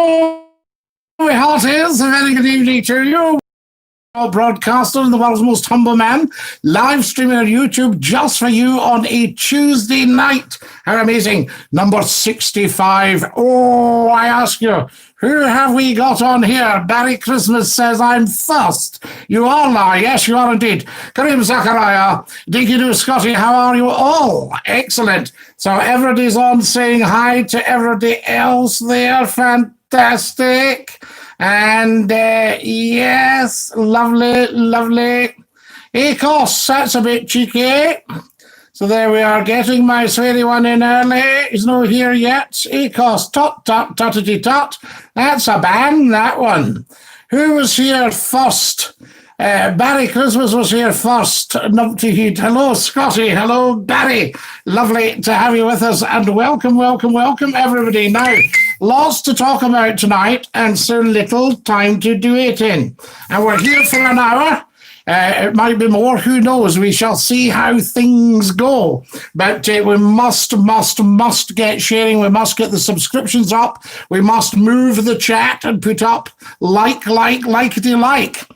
Hello, hearties. A very good evening to you. Broadcaster and the world's most humble man, live streaming on YouTube just for you on a Tuesday night. How amazing. Number 65. Oh, I ask you, who have we got on here? Barry Christmas says, I'm first. You all are. Yes, you are indeed. Kareem Zachariah, Dinky Doo Scottie, how are you all? Excellent. So everybody's on saying hi to everybody else there. Fantastic. And yes, lovely, lovely. Acos, that's a bit cheeky. So there we are, getting my sweetie one in early. He's not here yet. Acos, tot, tot, tottity tot. That's a bang, that one. Who was here first? Barry Christmas was here first. Numpty Heat. Hello, Scottie. Hello, Barry. Lovely to have you with us. And welcome, welcome, welcome, everybody. Now, lots to talk about tonight and so little time to do it in. And we're here for an hour. It might be more, who knows? We shall see how things go. But we must get sharing. We must get the subscriptions up. We must move the chat and put up likety-like.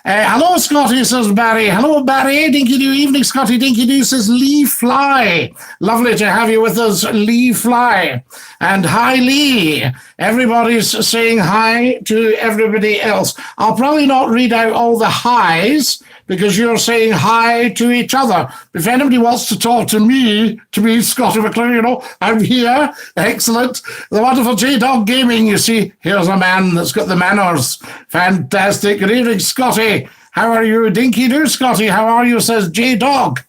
Hello, Scottie, says Barry. Hello, Barry. Dinky Doo. Evening, Scottie. Dinky Doo says Lee Fly. Lovely to have you with us, Lee Fly. And hi, Lee. Everybody's saying hi to everybody else. I'll probably not read out all the highs because you're saying hi to each other. If anybody wants to talk to me, Scottie McClue, you know, I'm here. Excellent. The wonderful J-Dog Gaming, you see. Here's a man that's got the manners. Fantastic. Good evening, Scottie. How are you? Dinky Doo, Scottie. How are you? Says J-Dog.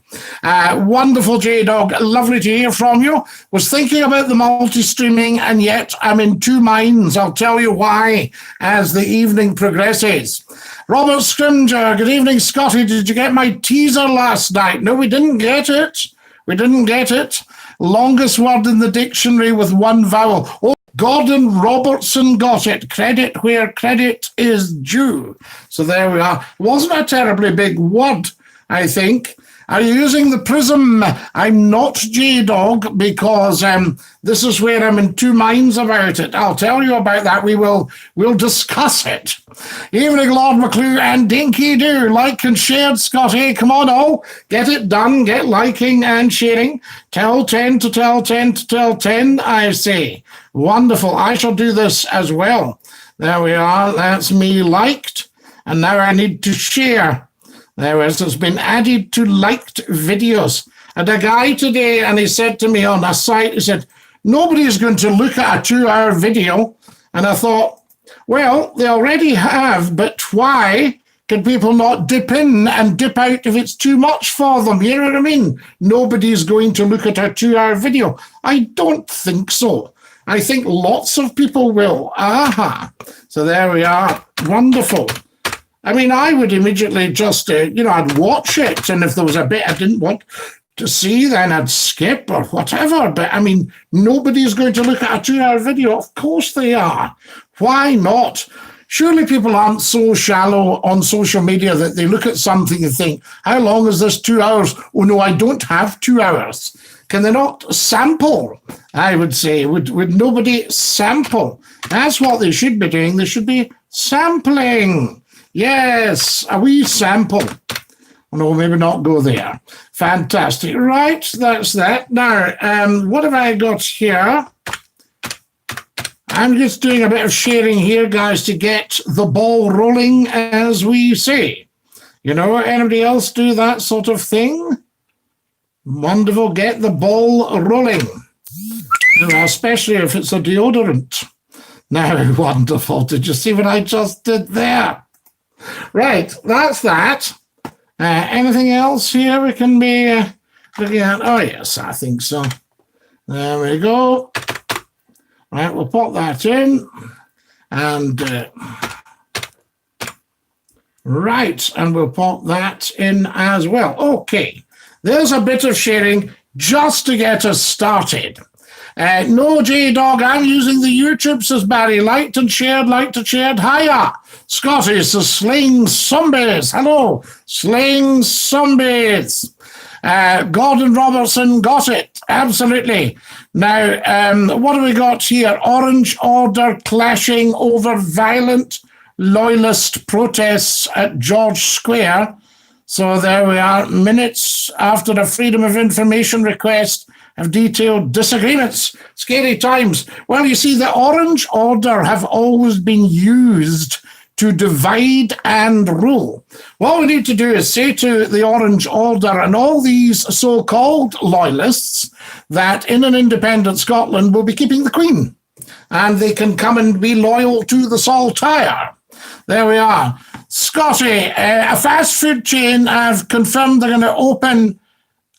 Wonderful J-Dog. Lovely to hear from you. Was thinking about the multi-streaming and yet I'm in two minds. I'll tell you why as the evening progresses. Robert Scrimger. Good evening, Scottie. Did you get my teaser last night? No, we didn't get it. We didn't get it. Longest word in the dictionary with one vowel. Oh, Gordon Robertson got it. Credit where credit is due. So there we are. It wasn't a terribly big word, I think. Are you using the prism? I'm not J-Dog because this is where I'm in two minds about it. I'll tell you about that. We'll discuss it. Evening, Lord McClue and Dinky Doo. Like and shared, Scottie. Come on, all. Get it done. Get liking and sharing. Tell 10 to tell 10 to tell 10, I say. Wonderful. I shall do this as well. There we are. That's me liked. And now I need to share. There is, it's been added to liked videos. And a guy today, and he said to me on a site, he said, nobody's going to look at a 2-hour video. And I thought, well, they already have, but why can people not dip in and dip out if it's too much for them? You know what I mean? Nobody's going to look at a 2-hour video. I don't think so. I think lots of people will. Aha. So there we are. Wonderful. I mean, I would immediately just, I'd watch it. And if there was a bit I didn't want to see, then I'd skip or whatever. But, I mean, nobody's going to look at a 2-hour video. Of course they are. Why not? Surely people aren't so shallow on social media that they look at something and think, how long is this 2 hours? Oh, no, I don't have 2 hours. Can they not sample? I would say, would nobody sample? That's what they should be doing. They should be sampling. Yes, a wee sample. No, maybe not go there. Fantastic. Right, that's that. Now, what have I got here? I'm just doing a bit of sharing here, guys, to get the ball rolling, as we say. You know, anybody else do that sort of thing? Wonderful. Get the ball rolling. Especially if it's a deodorant. Now, wonderful. Did you see what I just did there? Right, that's that. Anything else here we can be looking at? Oh, yes, I think so. There we go. Right, we'll pop that in. And, right, and we'll pop that in as well. Okay, there's a bit of sharing just to get us started. No, J-Dog, I'm using the YouTube, says Barry. Liked and shared, Hiya. Scottie says slaying zombies. Hello, slaying zombies. Gordon Robertson got it. absolutely. Now, what do we got here? Orange Order clashing over violent loyalist protests at George Square. So there we are, minutes after the Freedom of Information request have detailed disagreements. Scary times. Well, you see, the Orange Order have always been used to divide and rule. What we need to do is say to the Orange Order and all these so-called loyalists that in an independent Scotland we'll be keeping the Queen, and they can come and be loyal to the Saltire. There we are. Scottie, a fast food chain have confirmed they're going to open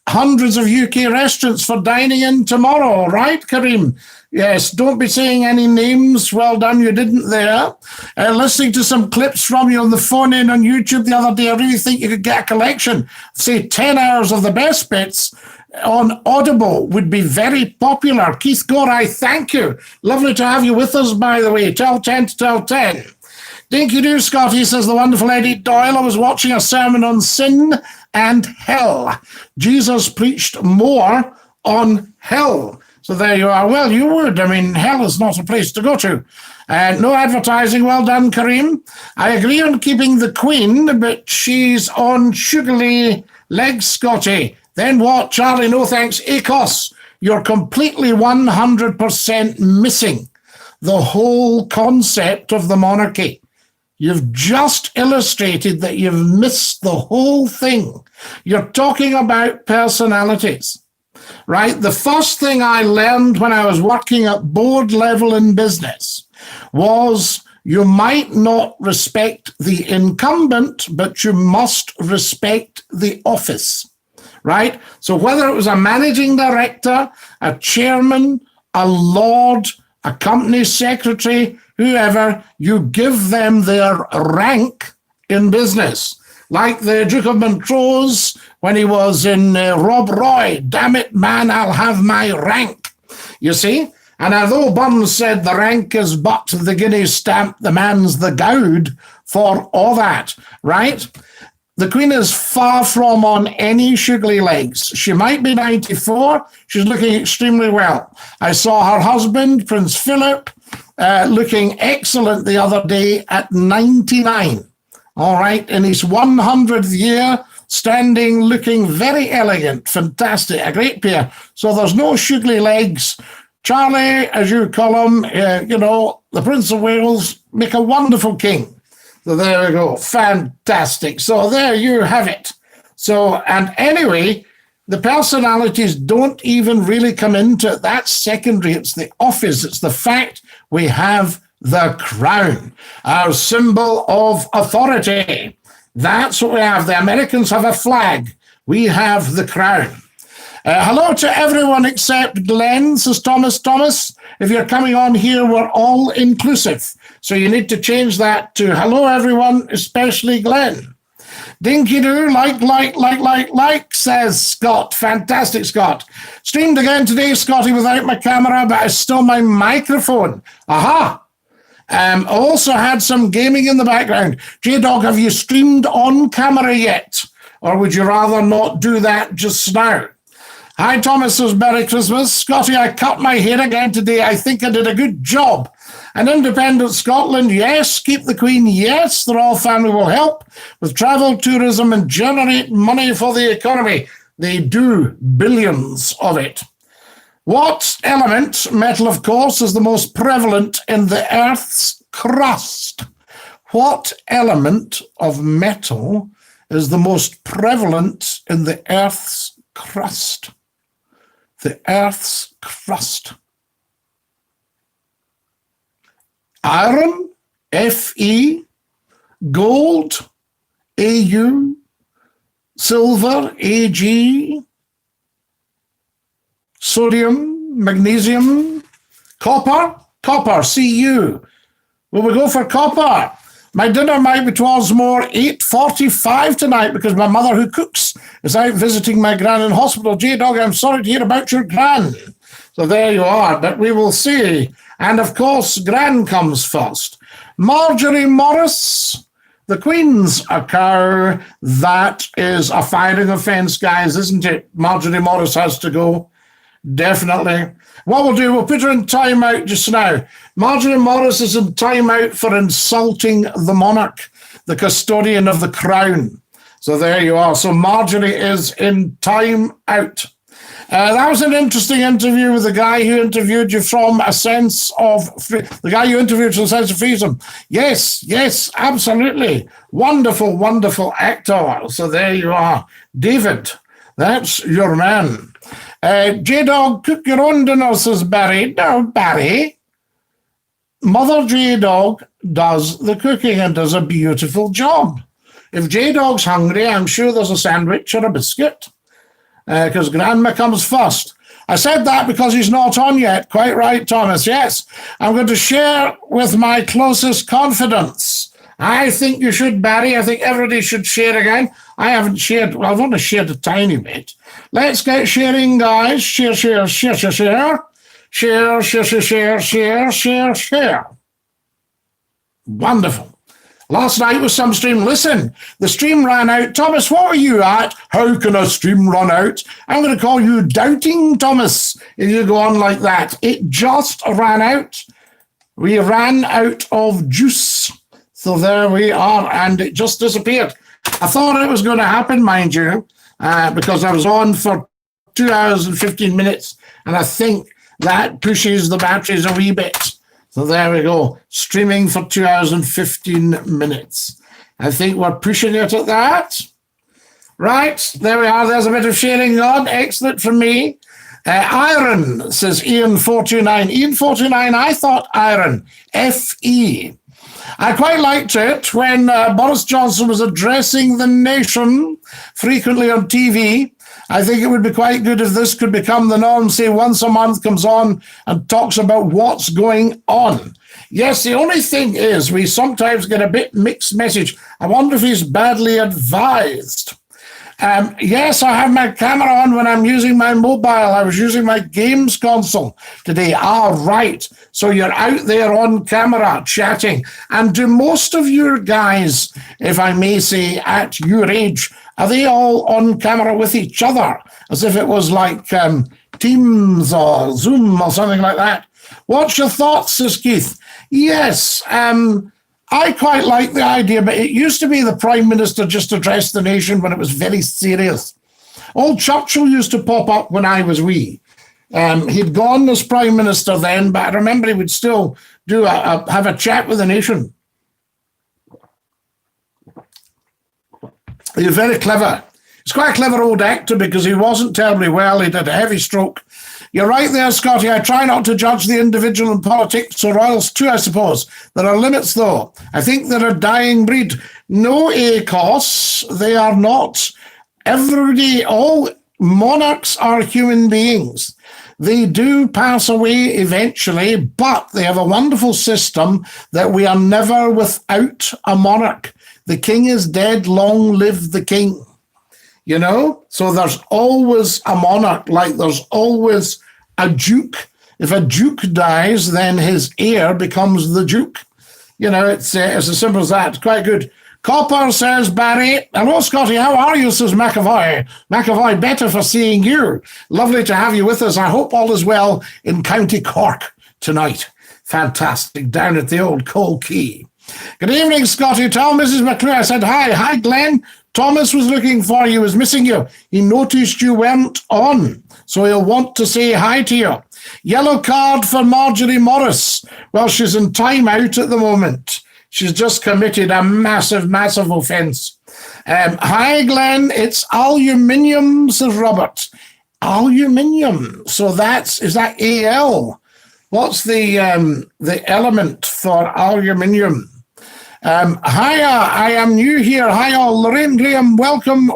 hundreds of UK restaurants for dining in tomorrow, right, Kareem? Yes, don't be saying any names. Well done, you didn't there. Listening to some clips from you on the phone-in on YouTube the other day, I really think you could get a collection, say 10 hours of the best bits on Audible would be very popular. Keith Gorai, thank you. Lovely to have you with us, by the way. Tell 10 to tell 10. Dinky Doo, Scottie, says the wonderful Eddie Doyle. I was watching a sermon on sin and hell. Jesus preached more on hell. So there you are. Well, you would. I mean, hell is not a place to go to. No advertising. Well done, Kareem. I agree on keeping the Queen, but she's on sugary legs, Scottie. Then what? Charlie, no thanks. ACOS, you're completely 100% missing the whole concept of the monarchy. You've just illustrated that you've missed the whole thing. You're talking about personalities, right? The first thing I learned when I was working at board level in business was you might not respect the incumbent, but you must respect the office, right? So whether it was a managing director, a chairman, a lord, a company secretary, whoever, you give them their rank in business. Like the Duke of Montrose when he was in Rob Roy, damn it, man, I'll have my rank. You see? And although Burns said the rank is but the guinea stamp, the man's the gowd for all that, right? The Queen is far from on any sugary legs. She might be 94. She's looking extremely well. I saw her husband, Prince Philip, looking excellent the other day at 99. All right, in his 100th year, standing, looking very elegant, fantastic, a great pair. So there's no sugary legs. Charlie, as you call him, the Prince of Wales, make a wonderful king. So there we go, fantastic. So there you have it. So, and anyway, the personalities don't even really come into it. That's secondary. It's the office. It's the fact we have the crown, our symbol of authority. That's what we have. The Americans have a flag. We have the crown. Hello to everyone except Glenn, says Thomas. Thomas, if you're coming on here, we're all inclusive. So you need to change that to hello, everyone, especially Glenn. Dinky Doo, like, says Scott. Fantastic, Scott. Streamed again today, Scottie, without my camera, but I still my microphone. Aha! Also had some gaming in the background. J-Dog, have you streamed on camera yet? Or would you rather not do that just now? Hi, Thomas says, Merry Christmas. Scottie, I cut my hair again today. I think I did a good job. An independent Scotland, yes. Keep the Queen, yes. The royal family will help with travel, tourism, and generate money for the economy. They do billions of it. What element, metal of course, is the most prevalent in the Earth's crust? What element of metal is the most prevalent in the Earth's crust? The Earth's crust. Iron, Fe, gold, Au, silver, Ag, sodium, magnesium, copper, Cu. Will we go for copper? My dinner might be towards more 8:45 tonight because my mother, who cooks, is out visiting my gran in hospital. J-Dog, I'm sorry to hear about your gran. So there you are, but we will see. And of course, gran comes first. Marjorie Morris, the Queen's a cow. That is a firing offence, guys, isn't it? Marjorie Morris has to go. Definitely. What we'll do, we'll put her in timeout just now. Marjorie Morris is in timeout for insulting the monarch, the custodian of the crown. So there you are. So Marjorie is in timeout. That was an interesting interview with the guy who interviewed you from a sense of the guy you interviewed from a sense of freedom. Yes, absolutely. Wonderful, wonderful actor. So there you are. David, that's your man. J-Dog, cook your own dinner, says Barry. No, Barry. Mother J-Dog does the cooking and does a beautiful job. If J-Dog's hungry, I'm sure there's a sandwich or a biscuit. Because Grandma comes first. I said that because he's not on yet. Quite right, Thomas. Yes, I'm going to share with my closest confidence. I think you should, Barry. I think everybody should share again. I haven't shared. Well, I've only shared a tiny bit. Let's get sharing, guys. Share. Share. Wonderful. Last night was some stream. Listen, the stream ran out. Thomas, what were you at? How can a stream run out? I'm going to call you Doubting Thomas if you go on like that. It just ran out. We ran out of juice. So there we are, and it just disappeared. I thought it was going to happen, mind you, because I was on for 2 hours and 15 minutes, and I think that pushes the batteries a wee bit. So there we go, streaming for 2 hours and 15 minutes. I think we're pushing it at that. Right, there we are. There's a bit of sharing on. Excellent from me. Iron, says Ian429. Ian429, I thought iron, F-E. I quite liked it when Boris Johnson was addressing the nation frequently on TV. I think it would be quite good if this could become the norm, say once a month comes on and talks about what's going on. Yes, the only thing is we sometimes get a bit mixed message. I wonder if he's badly advised. Yes, I have my camera on when I'm using my mobile. I was using my games console today. Right. So you're out there on camera chatting. And do most of your guys, if I may say, at your age, are they all on camera with each other? As if it was like Teams or Zoom or something like that. What's your thoughts, says Keith? Yes, I quite like the idea, but it used to be the Prime Minister just addressed the nation when it was very serious. Old Churchill used to pop up when I was wee. He'd gone as Prime Minister then, but I remember he would still do have a chat with the nation. He was very clever. He's quite a clever old actor because he wasn't terribly well. He had a heavy stroke. You're right there, Scottie. I try not to judge the individual in politics or royals too, I suppose. There are limits, though. I think they're a dying breed. No, ACOS, they are not. Everybody, all monarchs are human beings. They do pass away eventually, but they have a wonderful system that we are never without a monarch. The king is dead, long live the king. You know, so there's always a monarch, like there's always a duke. If a duke dies, then his heir becomes the duke. You know, it's as simple as that. Quite good. Copper says, Barry, hello, Scottie, how are you, says McAvoy. McAvoy, better for seeing you. Lovely to have you with us. I hope all is well in County Cork tonight. Fantastic, down at the old Coal Quay. Good evening, Scottie. Tell Mrs. McClue I said hi. Hi, Glenn. Thomas was looking for you, was missing you. He noticed you weren't on, so he'll want to say hi to you. Yellow card for Marjorie Morris. Well, she's in timeout at the moment. She's just committed a massive, massive offence. Hi, Glenn. It's aluminium, says Robert. Aluminium. So is that AL? What's the element for aluminium? Hiya, I am new here. Hi all, Lorraine Graham, welcome.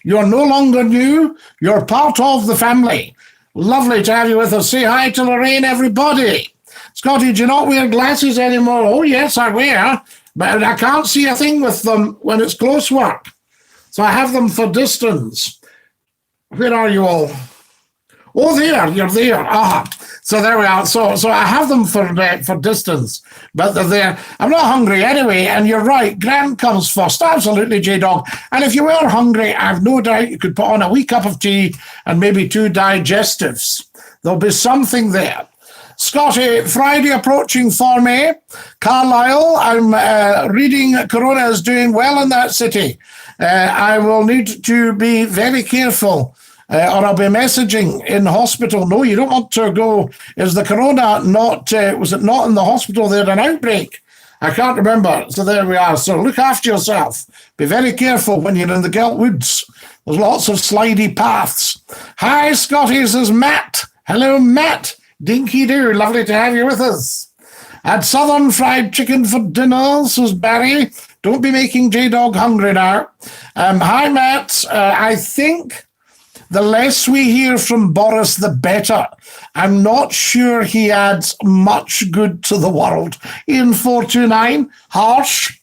You're no longer new, you're part of the family. Lovely to have you with us. Say hi to Lorraine, everybody. Scottie, do you not wear glasses anymore? Oh yes, I wear, but I can't see a thing with them when it's close work. So I have them for distance. Where are you all? Oh, there, you're there. Ah, so there we are. So I have them for distance, but they're there. I'm not hungry anyway, and you're right. Grant comes first. Absolutely, J-Dog. And if you were hungry, I've no doubt you could put on a wee cup of tea and maybe 2 digestives. There'll be something there. Scottie, Friday approaching for me. Carlisle, I'm reading Corona is doing well in that city. I will need to be very careful or I'll be messaging in hospital. No, you don't want to go. Is the Corona not, was it not in the hospital they had an outbreak? I can't remember. So there we are. So look after yourself. Be very careful when you're in the Gelt Woods. There's lots of slidey paths. Hi, Scottie, this is Matt. Hello, Matt. Dinky-doo, lovely to have you with us. Had Southern fried chicken for dinner, says Barry. Don't be making J-Dog hungry now. Hi, Matt. I think the less we hear from Boris, the better. I'm not sure he adds much good to the world. Ian 429, harsh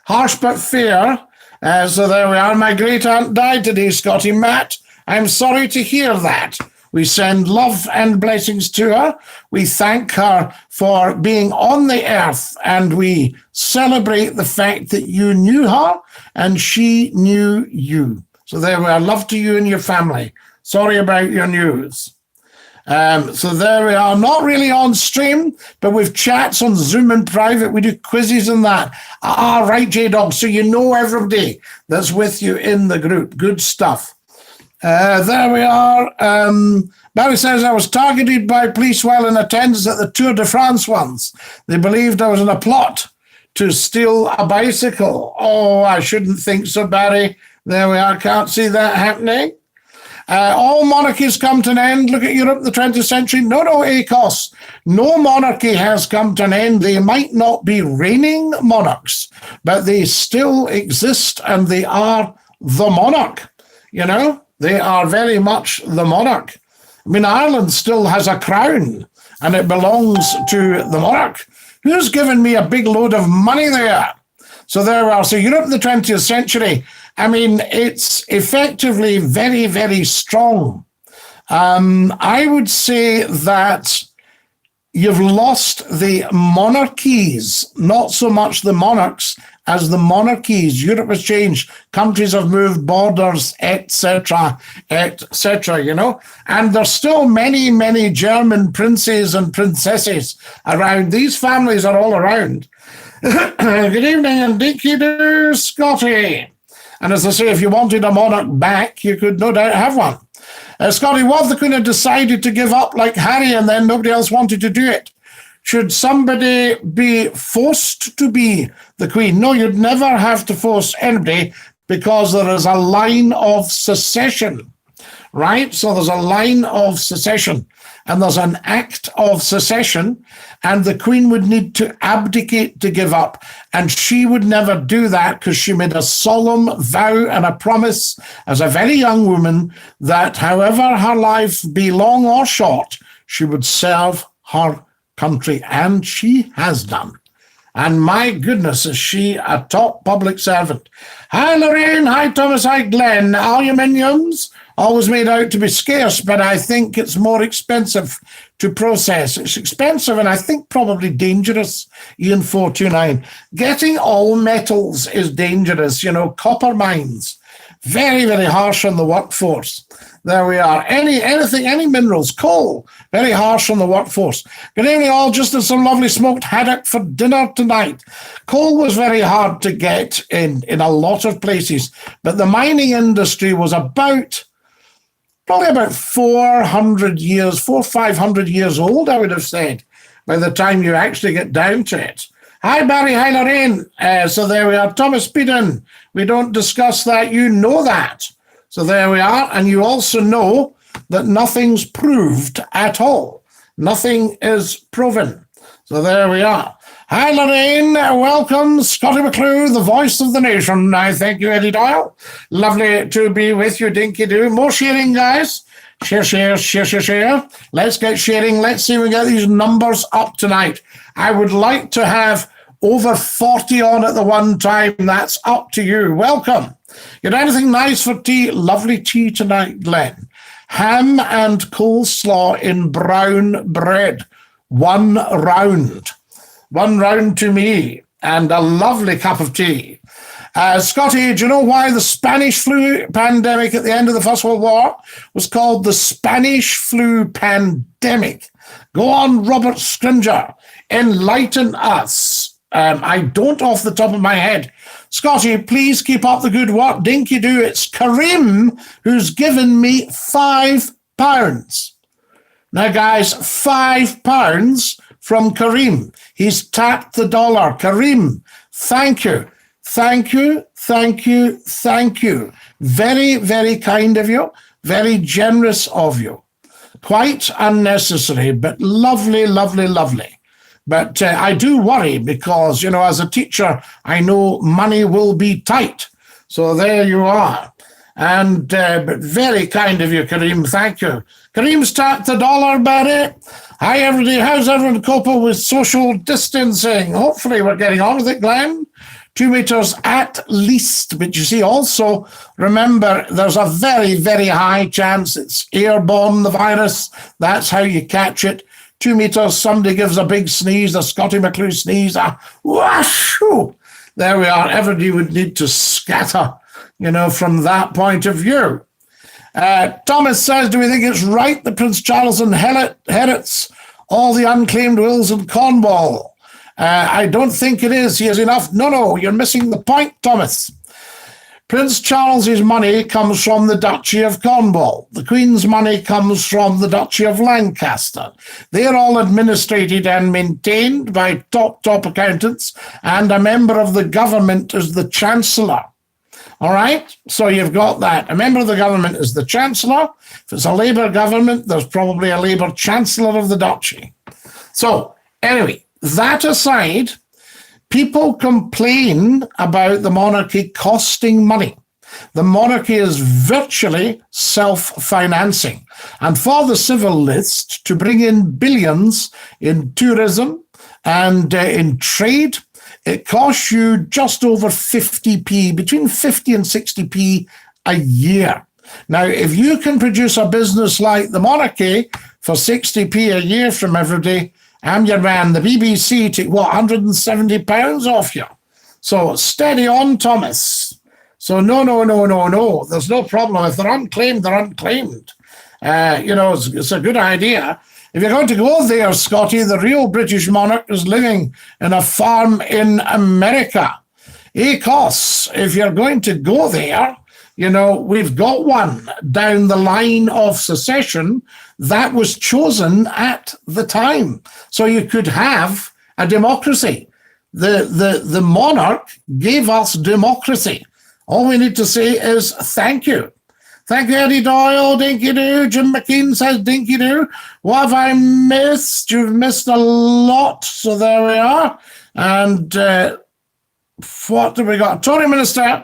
but fair. So there we are. My great aunt died today, Scottie. Matt, I'm sorry to hear that. We send love and blessings to her. We thank her for being on the earth, and we celebrate the fact that you knew her and she knew you. So there we are. Love to you and your family. Sorry about your news. So there we are. Not really on stream, but we've chats on Zoom in private. We do quizzes and that. Ah, right, J-Dog. So you know everybody that's with you in the group. Good stuff. There we are. Barry says, I was targeted by police while in attendance at the Tour de France once. They believed I was in a plot to steal a bicycle. Oh, I shouldn't think so, Barry. There we are. Can't see that happening. All monarchies come to an end. Look at Europe in the 20th century. No, ACOS. No monarchy has come to an end. They might not be reigning monarchs, but they still exist and they are the monarch. You know, they are very much the monarch. I mean, Ireland still has a crown and it belongs to the monarch. Who's given me a big load of money there? So there we are. So Europe in the 20th century, I mean, it's effectively very, very strong. I would say that you've lost the monarchies, not so much the monarchs as the monarchies. Europe has changed. Countries have moved, borders, etc., you know. And there's still many, many German princes and princesses around. These families are all around. Good evening and dinky-doo, Scottie. And as I say, if you wanted a monarch back, you could no doubt have one. Scottie, what if the Queen had decided to give up like Harry and then nobody else wanted to do it? Should somebody be forced to be the Queen? No, you'd never have to force anybody because there is a line of succession, right? So there's a line of succession and there's an act of secession, and the Queen would need to abdicate to give up. And she would never do that because she made a solemn vow and a promise as a very young woman that however her life be long or short, she would serve her country, and she has done. And my goodness, is she a top public servant. Hi, Lorraine. Hi, Thomas. Hi, Glenn. Aluminiums, always made out to be scarce, but I think it's more expensive to process. It's expensive and I think probably dangerous, Ian 429. Getting all metals is dangerous, you know, copper mines. Very, very harsh on the workforce. There we are. Any minerals, coal, very harsh on the workforce. Good evening all, just had some lovely smoked haddock for dinner tonight. Coal was very hard to get in a lot of places, but the mining industry was probably about 400 years, 500 years old, I would have said, by the time you actually get down to it. Hi, Barry. Hi, Lorraine. So there we are. Thomas Beedon. We don't discuss that. You know that. So there we are. And you also know that nothing's proved at all. Nothing is proven. So there we are. Hi, Lorraine. Welcome. Scottie McClue, the voice of the nation. I thank you, Eddie Doyle. Lovely to be with you, Dinky-Doo. More sharing, guys. Share. Let's get sharing. Let's see if we get these numbers up tonight. I would like to have over 40 on at the one time. That's up to you. Welcome. You got anything nice for tea? Lovely tea tonight, Glenn. Ham and coleslaw in brown bread. 1 round. 1 round to me, and a lovely cup of tea. Scottie, do you know why the Spanish flu pandemic at the end of the First World War was called the Spanish flu pandemic? Go on, Robert Scringer. Enlighten us. I don't off the top of my head. Scottie, please keep up the good work. Dinky do. It's Karim who's given me £5. Now, guys, £5 from Karim. He's tapped the dollar. Karim, thank you. Thank you, thank you, thank you. Very, very kind of you. Very generous of you. Quite unnecessary, but lovely, lovely, lovely. But I do worry because, you know, as a teacher, I know money will be tight. So there you are. And but very kind of you, Kareem. Thank you. Kareem's tapped the dollar, Barry. Hi, everybody. How's everyone coping with social distancing? Hopefully we're getting on with it, Glenn. 2 meters at least. But you see, also, remember, there's a very, very high chance it's airborne, the virus. That's how you catch it. 2 meters, somebody gives a big sneeze, a Scottie McClue sneeze, a whoosh. There we are. Everybody would need to scatter, you know, from that point of view. Thomas says, do we think it's right that Prince Charles inherits all the unclaimed wills in Cornwall? I don't think it is. He has enough. No, you're missing the point, Thomas. Prince Charles's money comes from the Duchy of Cornwall. The Queen's money comes from the Duchy of Lancaster. They're all administrated and maintained by top accountants, and a member of the government is the Chancellor. All right? So you've got that. A member of the government is the Chancellor. If it's a Labour government, there's probably a Labour Chancellor of the Duchy. So anyway, that aside, people complain about the monarchy costing money. The monarchy is virtually self-financing. And for the civil list to bring in billions in tourism and in trade, it costs you just over 50p, between 50 and 60p a year. Now, if you can produce a business like the monarchy for 60p a year from everybody, I'm your man. The BBC take, £170 off you. So steady on, Thomas. So no. There's no problem. If they're unclaimed, they're unclaimed. It's a good idea. If you're going to go there, Scottie, the real British monarch is living in a farm in America. Cos, if you're going to go there, you know, we've got one down the line of succession that was chosen at the time. So you could have a democracy. The monarch gave us democracy. All we need to say is thank you. Thank you, Eddie Doyle, Dinky Doo. Jim McKean says Dinky Doo. What have I missed? You've missed a lot. So there we are. And what do we got? Tory minister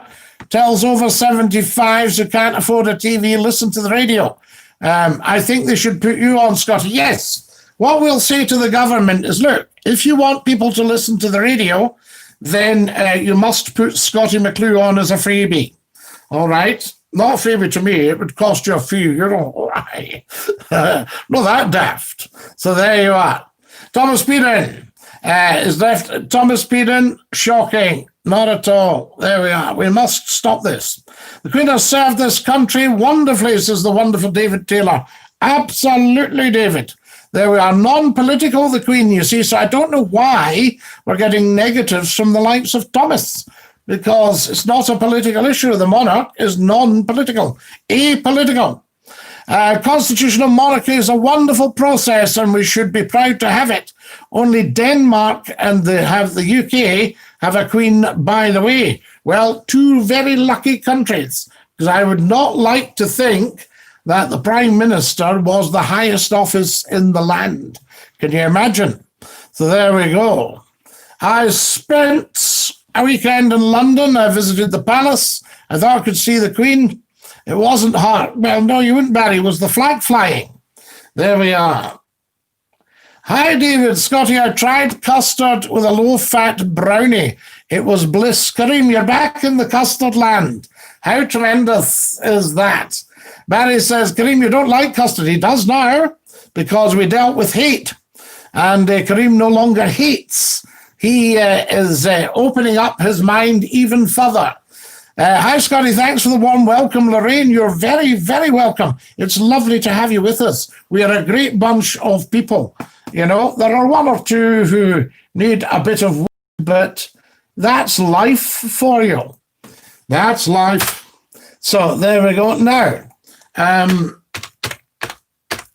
tells over 75s who can't afford a TV, listen to the radio. I think they should put you on, Scottie. Yes. What we'll say to the government is, look, if you want people to listen to the radio, then you must put Scottie McClue on as a freebie. All right? Not a freebie to me. It would cost you a few. You know, all right. Not that daft. So there you are. Thomas Peden is left. Thomas Peden, shocking. Not at all. There we are. We must stop this. The Queen has served this country wonderfully, says the wonderful David Taylor. Absolutely, David. There we are. Non-political, the Queen, you see. So I don't know why we're getting negatives from the likes of Thomas, because it's not a political issue. The monarch is non-political, apolitical. Constitutional monarchy is a wonderful process, and we should be proud to have it. Only Denmark and the UK have a queen, by the way. Well, 2 very lucky countries, because I would not like to think that the Prime Minister was the highest office in the land. Can you imagine? So there we go. I spent a weekend in London. I visited the palace. I thought I could see the Queen. It wasn't hard. Well, no, you wouldn't, Barry. It was the flag flying. There we are. Hi, David. Scottie, I tried custard with a low-fat brownie. It was bliss. Kareem, you're back in the custard land. How tremendous is that? Barry says, Kareem, you don't like custard. He does now, because we dealt with hate. And Kareem no longer hates. He is opening up his mind even further. Hi, Scottie. Thanks for the warm welcome. Lorraine, you're very, very welcome. It's lovely to have you with us. We are a great bunch of people. You know, there are one or two who need a bit of work, but that's life for you. That's life. So there we go. Now,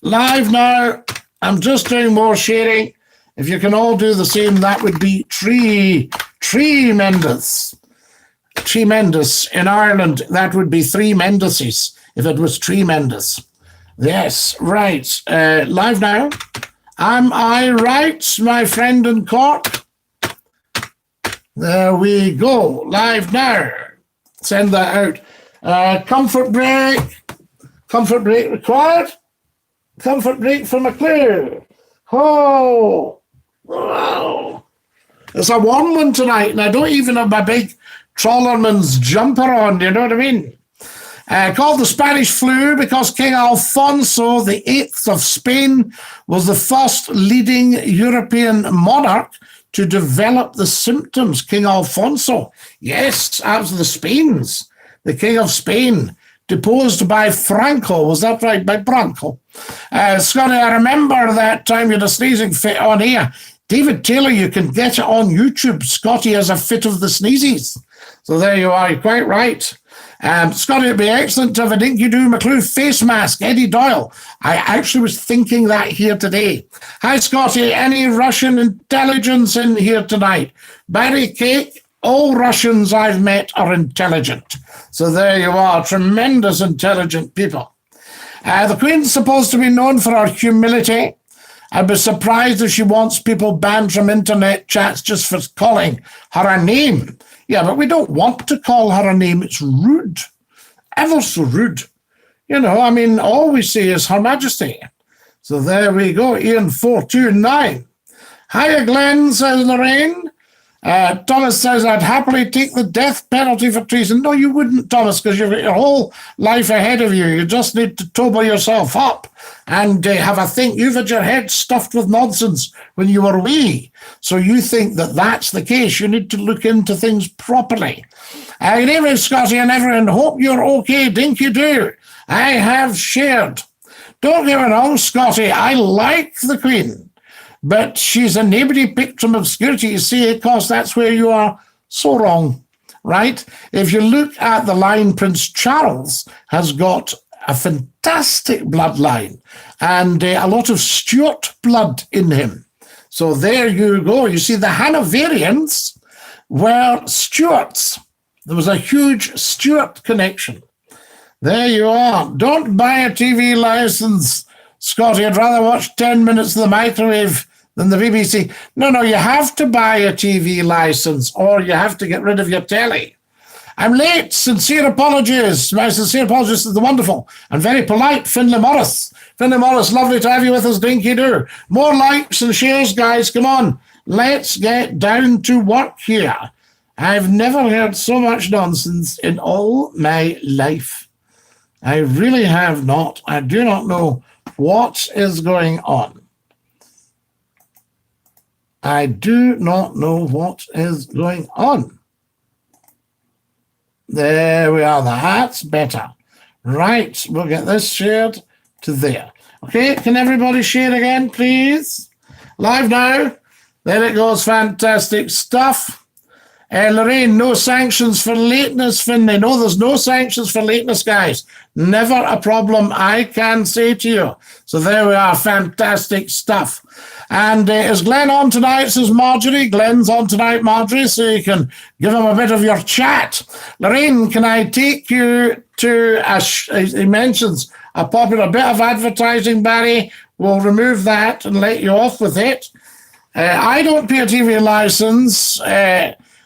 live now. I'm just doing more sharing. If you can all do the same, that would be tremendous. Tremendous. In Ireland, that would be three Mendeses if it was tremendous. Yes, right. Live now. Am I right, my friend in Cork? There we go. Live now. Send that out. Comfort break. Comfort break required. Comfort break for McClue. Oh, wow. It's a warm one tonight, and I don't even have my big trawlerman's jumper on, you know what I mean? Called the Spanish flu because King Alfonso VIII of Spain was the first leading European monarch to develop the symptoms. King Alfonso, yes, as the Spains, the King of Spain, deposed by Franco. Was that right? By Franco. Scotty, I remember that time you had a sneezing fit on here. David Taylor, you can get it on YouTube. Scotty has a fit of the sneezes. So there you are. You're quite right. Scotty, it'd be excellent to have a Dinky-Doo McClue face mask. Eddie Doyle. I actually was thinking that here today. Hi, Scotty. Any Russian intelligence in here tonight? Barry Cake. All Russians I've met are intelligent. So there you are, tremendous intelligent people. The Queen's supposed to be known for her humility. I'd be surprised if she wants people banned from internet chats just for calling her a name. Yeah, but we don't want to call her a name. It's rude, ever so rude. You know, I mean, all we say is Her Majesty. So there we go, Ian 429. Hiya, Glenn, says Lorraine. Thomas says, I'd happily take the death penalty for treason. No, you wouldn't, Thomas, because you've got your whole life ahead of you. You just need to sober yourself up and have a think. You've had your head stuffed with nonsense when you were wee. So you think that that's the case. You need to look into things properly. Good evening, Scotty and everyone. Hope you're okay. Dinky-Doo. I have shared. Don't get me wrong, Scotty. I like the Queen. But she's a nobody picked from obscurity, you see, because that's where you are so wrong, right? If you look at the line, Prince Charles has got a fantastic bloodline and a lot of Stuart blood in him. So there you go. You see, the Hanoverians were Stuarts. There was a huge Stuart connection. There you are. Don't buy a TV license, Scotty. I'd rather watch 10 minutes of the microwave than the BBC. No, you have to buy a TV license or you have to get rid of your telly. I'm late. Sincere apologies. My sincere apologies to the wonderful and very polite Finlay Morris. Finlay Morris, lovely to have you with us, Dinky-Doo. More likes and shares, guys. Come on. Let's get down to work here. I've never heard so much nonsense in all my life. I really have not. I do not know what is going on. I do not know what is going on. There we are. That's better. Right. We'll get this shared to there. Okay. Can everybody share again, please? Live now. There it goes. Fantastic stuff. Lorraine, no sanctions for lateness, Finlay. No, there's no sanctions for lateness, guys. Never a problem, I can say to you. So there we are. Fantastic stuff. And is Glenn on tonight, says Marjorie? Glenn's on tonight, Marjorie, so you can give him a bit of your chat. Lorraine, can I take you to, he mentions, a popular bit of advertising, Barry? We'll remove that and let you off with it. I don't pay a TV license.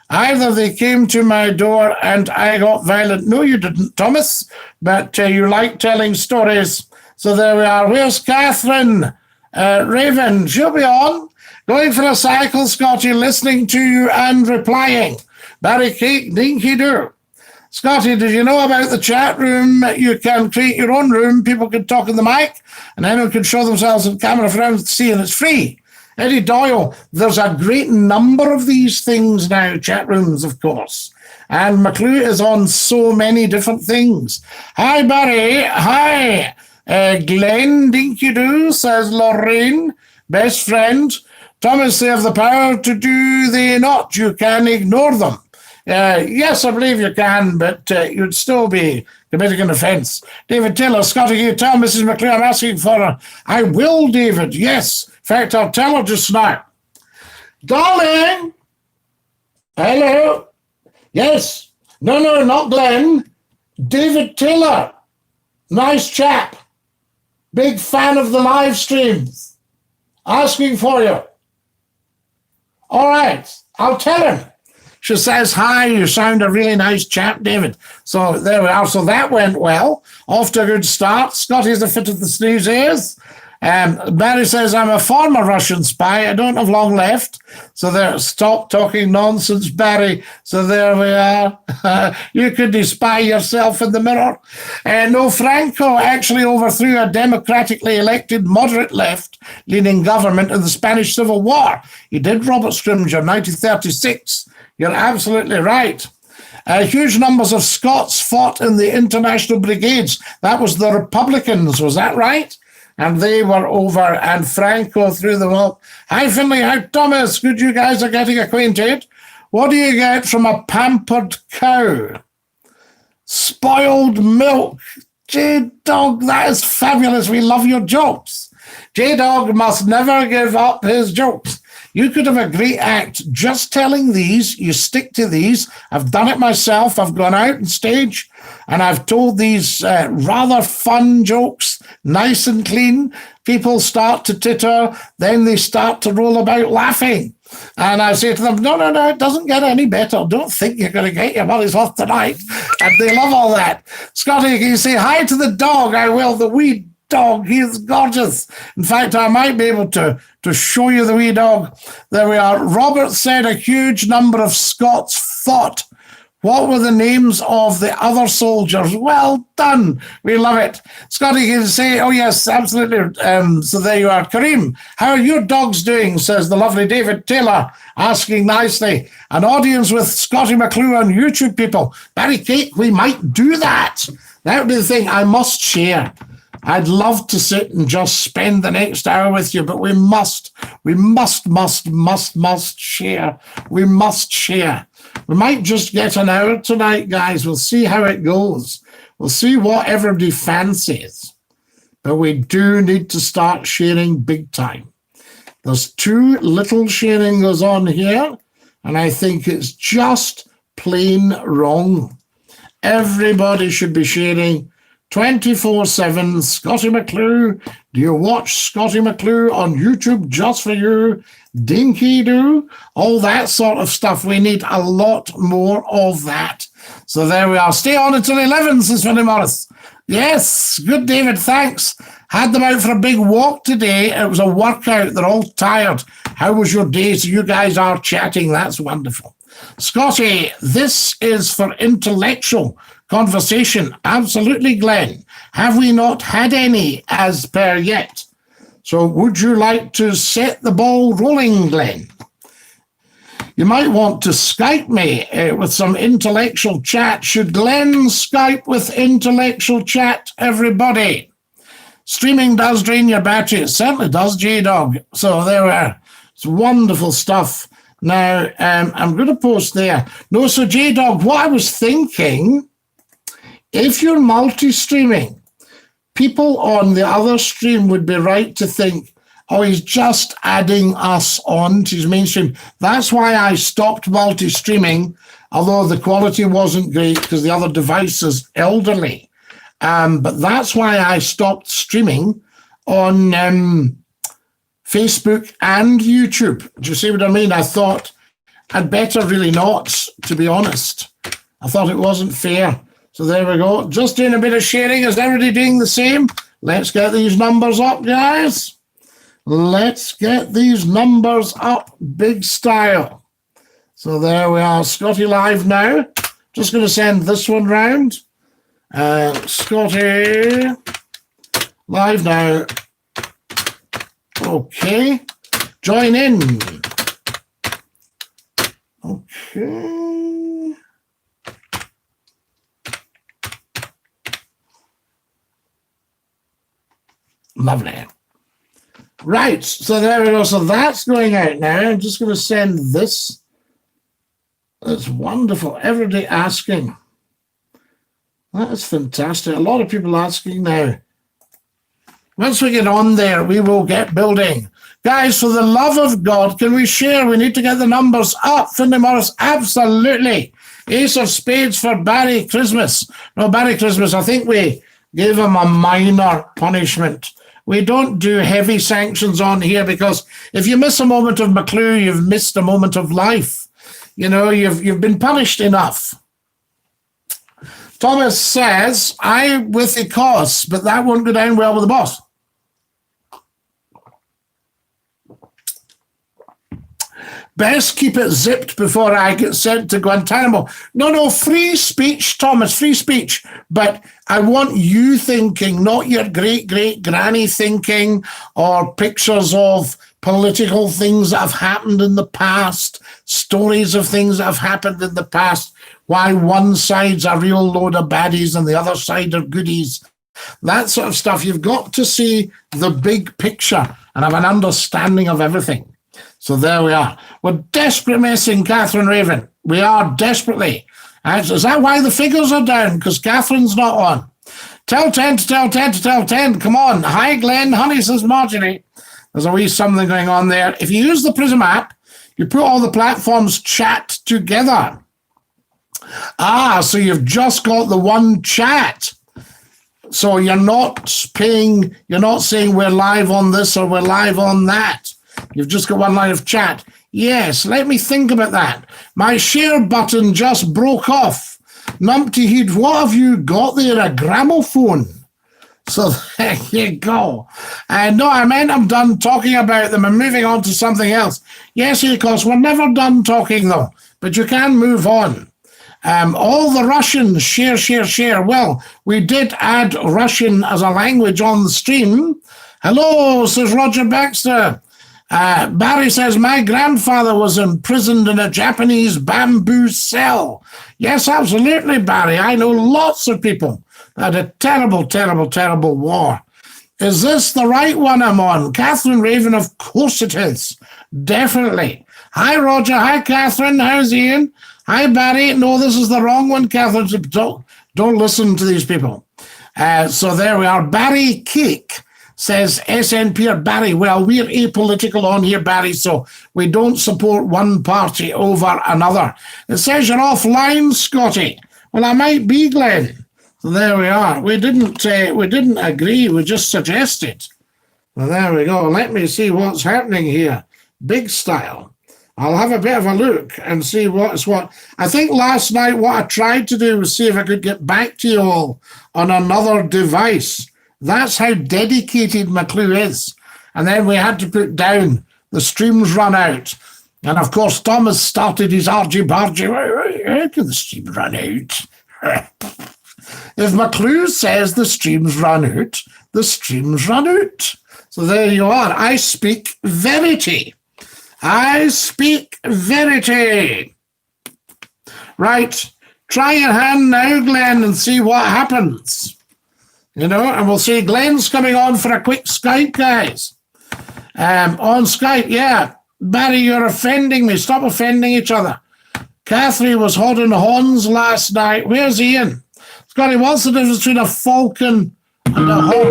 Either they came to my door and I got violent. No, you didn't, Thomas, but you like telling stories. So there we are. Where's Catherine? Raven, she'll be on. Going for a cycle, Scotty, listening to you and replying. Barry Cake, Dinky-Doo. Scottie, did you know about the chat room? You can create your own room. People can talk in the mic, and anyone can show themselves on camera for everyone to see, and it's free. Eddie Doyle, there's a great number of these things now, chat rooms, of course. And McClue is on so many different things. Hi, Barry. Hi. Glenn Dinky-Doo, says Lorraine, best friend. Thomas, they have the power to do they not. You can ignore them. Yes, I believe you can, but you'd still be committing an offence. David Taylor, Scottie, you tell Mrs. McClue I'm asking for her. I will, David, yes. In fact, I'll tell her just now. Darling! Hello? Yes. No, not Glenn. David Taylor. Nice chap. Big fan of the live streams. Asking for you. All right, I'll tell him. She says, hi, you sound a really nice chap, David. So there we are. So that went well. Off to a good start. Scottie's the fit of the snooze ears. Barry says, I'm a former Russian spy. I don't have long left. So there, stop talking nonsense, Barry. So there we are. You could spy yourself in the mirror. No, Franco actually overthrew a democratically elected moderate left-leaning government in the Spanish Civil War. He did, Robert Scrimgeour, 1936. You're absolutely right. Huge numbers of Scots fought in the international brigades. That was the Republicans, was that right? And they were over, and Franco threw them up. Hi, Finlay. Hi, Thomas. Good you guys are getting acquainted. What do you get from a pampered cow? Spoiled milk. J-Dog, that is fabulous. We love your jokes. J-Dog must never give up his jokes. You could have a great act just telling these. You stick to these. I've done it myself. I've gone out on stage and I've told these rather fun jokes, nice and clean. People start to titter. Then they start to roll about laughing. And I say to them, no, it doesn't get any better. Don't think you're going to get your money's worth tonight. And they love all that. Scottie, can you say hi to the dog? I will, the wee dog. He is gorgeous. In fact, I might be able to show you the wee dog. There we are. Robert said a huge number of Scots fought. What were the names of the other soldiers? Well done. We love it. Scottie, can say, oh, yes, absolutely. So there you are. Kareem, how are your dogs doing? Says the lovely David Taylor, asking nicely. An audience with Scottie McClue on YouTube, people. Barry Cake, we might do that. That would be the thing. I must share. I'd love to sit and just spend the next hour with you, but we must share. We must share. We might just get an hour tonight, guys. We'll see how it goes. We'll see what everybody fancies. But we do need to start sharing big time. There's too little sharing goes on here, and I think it's just plain wrong. Everybody should be sharing 24/7. Scottie McClue. Do you watch Scottie McClue on YouTube just for you? Dinky-Doo, all that sort of stuff. We need a lot more of that. So there we are. Stay on until 11, says Finlay Morris. Yes, good, David, thanks. Had them out for a big walk today. It was a workout. They're all tired. How was your day? So you guys are chatting. That's wonderful. Scottie, this is for intellectual conversation. Absolutely, Glenn. Have we not had any as per yet? So would you like to set the ball rolling, Glenn? You might want to Skype me with some intellectual chat. Should Glenn Skype with intellectual chat, everybody? Streaming does drain your battery. It certainly does, J-Dog. So there we are. It's wonderful stuff. Now, I'm going to post there. No, so J-Dog, what I was thinking, if you're multi-streaming, people on the other stream would be right to think, oh, he's just adding us on to his mainstream. That's why I stopped multi-streaming, although the quality wasn't great because the other device is elderly. But that's why I stopped streaming on Facebook and YouTube. Do you see what I mean? I thought I'd better really not, to be honest. I thought it wasn't fair. So there we go. Just doing a bit of sharing. Is everybody doing the same? Let's get these numbers up, guys. Let's get these numbers up big style. So there we are. Scottie live now. Just going to send this one round. Scottie, live now. Okay. Join in. Okay. Lovely. Right, so there we go. So that's going out now. I'm just going to send this. That's wonderful. Everybody asking. That is fantastic. A lot of people asking now. Once we get on there, we will get building. Guys, for the love of God, can we share? We need to get the numbers up. Finley Morris, absolutely. Ace of Spades for Barry Christmas. No, Barry Christmas, I think we gave him a minor punishment. We don't do heavy sanctions on here because if you miss a moment of McClue, you've missed a moment of life. You know, you've been punished enough. Thomas says, I with the costs, but that won't go down well with the boss. Best keep it zipped before I get sent to Guantanamo. No, free speech, Thomas, free speech. But I want you thinking, not your great-great-granny thinking or pictures of political things that have happened in the past, stories of things that have happened in the past, why one side's a real load of baddies and the other side are goodies. That sort of stuff. You've got to see the big picture and have an understanding of everything. So there we are. We're desperately missing Catherine Raven. We are desperately. Is that why the figures are down? Because Catherine's not on. Tell 10 to tell 10 to tell 10. Come on. Hi, Glenn. Honey, says Marjorie. There's a wee something going on there. If you use the Prism app, you put all the platforms chat together. So you've just got the one chat. So you're not saying we're live on this or we're live on that. You've just got one line of chat. Yes, let me think about that. My share button just broke off. Numpty Heed, what have you got there? A gramophone? So there you go. No, I meant I'm done talking about them and moving on to something else. Yes, of course, we're never done talking though, but you can move on. All the Russians, share. Well, we did add Russian as a language on the stream. Hello, says Roger Baxter. Barry says, my grandfather was imprisoned in a Japanese bamboo cell. Yes, absolutely, Barry. I know lots of people that had a terrible war. Is this the right one I'm on? Catherine Raven, of course it is. Definitely. Hi, Roger. Hi, Catherine. How's Ian? Hi, Barry. No, this is the wrong one, Catherine. Don't listen to these people. So there we are. Barry Cake says SNP or Barry. Well, we're apolitical on here, Barry, so we don't support one party over another. It says you're offline, Scottie. Well, I might be, Glenn. So there we are. We didn't agree. We just suggested. Well, there we go. Let me see what's happening here. Big style. I'll have a bit of a look and see what's what. I think last night what I tried to do was see if I could get back to you all on another device. That's how dedicated McClue is. And then we had to put down the streams run out. And of course, Thomas started his argy-bargy. How can the stream run out? If McClue says the streams run out, the streams run out. So there you are. I speak verity. I speak verity. Right. Try your hand now, Glenn, and see what happens. You know, and we'll see Glenn's coming on for a quick Skype, guys. On Skype, yeah. Barry, you're offending me. Stop offending each other. Catherine was holding horns last night. Where's Ian? Scottie, what's the difference between a falcon and a hawk?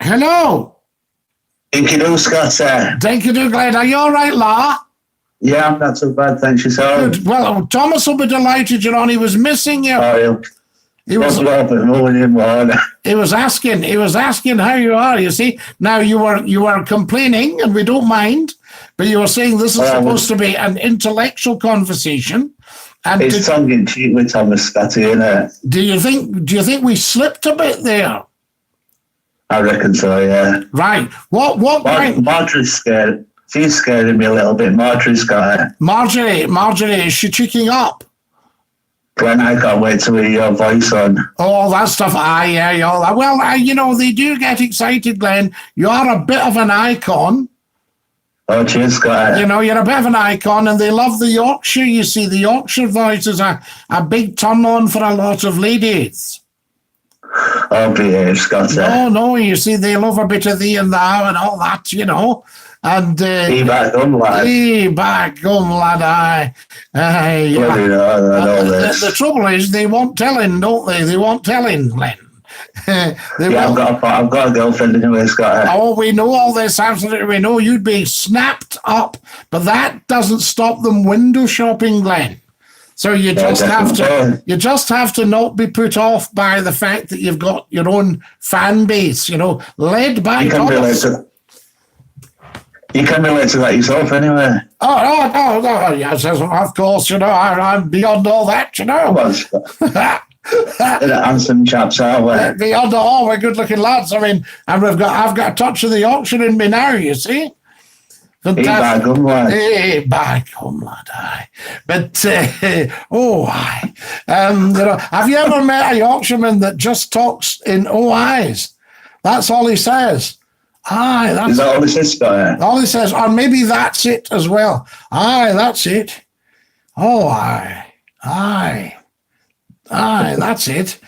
Hello. Thank you, Scott. Thank you, Glenn. Are you all right, La? Yeah, I'm not so bad, thanks yourself. Good. Well, Thomas will be delighted you're on. He was missing you. Oh, He was asking how you are, you see. Now you were complaining, and we don't mind, but you were saying this is supposed to be an intellectual conversation. And it's tongue in cheek with Thomas, Scottie, isn't it? Do you think we slipped a bit there? I reckon so, yeah. Right. What Marjorie's scared. She's scaring me a little bit. Marjorie's got her. Marjorie, is she chicking up? Glenn, I can't wait to hear your voice on. Oh, that stuff. Yeah. Well, you know, they do get excited, Glenn. You are a bit of an icon. Oh, cheers, Scott. You know, you're a bit of an icon, and they love the Yorkshire. You see, the Yorkshire voice is a big turn-on for a lot of ladies. Oh, behave, Scott. No, you see, they love a bit of thee and thou and all that, you know. And Be back home, lad. Be back home, lad, aye. The trouble is, they want telling, don't they? They want telling, Glenn. I've got a girlfriend anyway, Scott. Oh, we know all this, absolutely. We know you'd be snapped up, but that doesn't stop them window shopping, Glenn. So you just have to not be put off by the fact that you've got your own fan base, you know, led by Thomas. You can relate to that yourself anyway. Oh, yes, of course, you know, I'm beyond all that, you know. Handsome chaps, are we? Beyond all, we're good-looking lads. I mean, and I've got a touch of the Yorkshire in me now, you see. Hey, by gum, lad. Hey, by gum, lad, aye. But, aye. You know, have you ever met a Yorkshireman that just talks in eyes? That's all he says. Aye, that's Is that all he says, Scott? all he says, or maybe that's it as well. Aye, that's it. Oh, aye, that's it.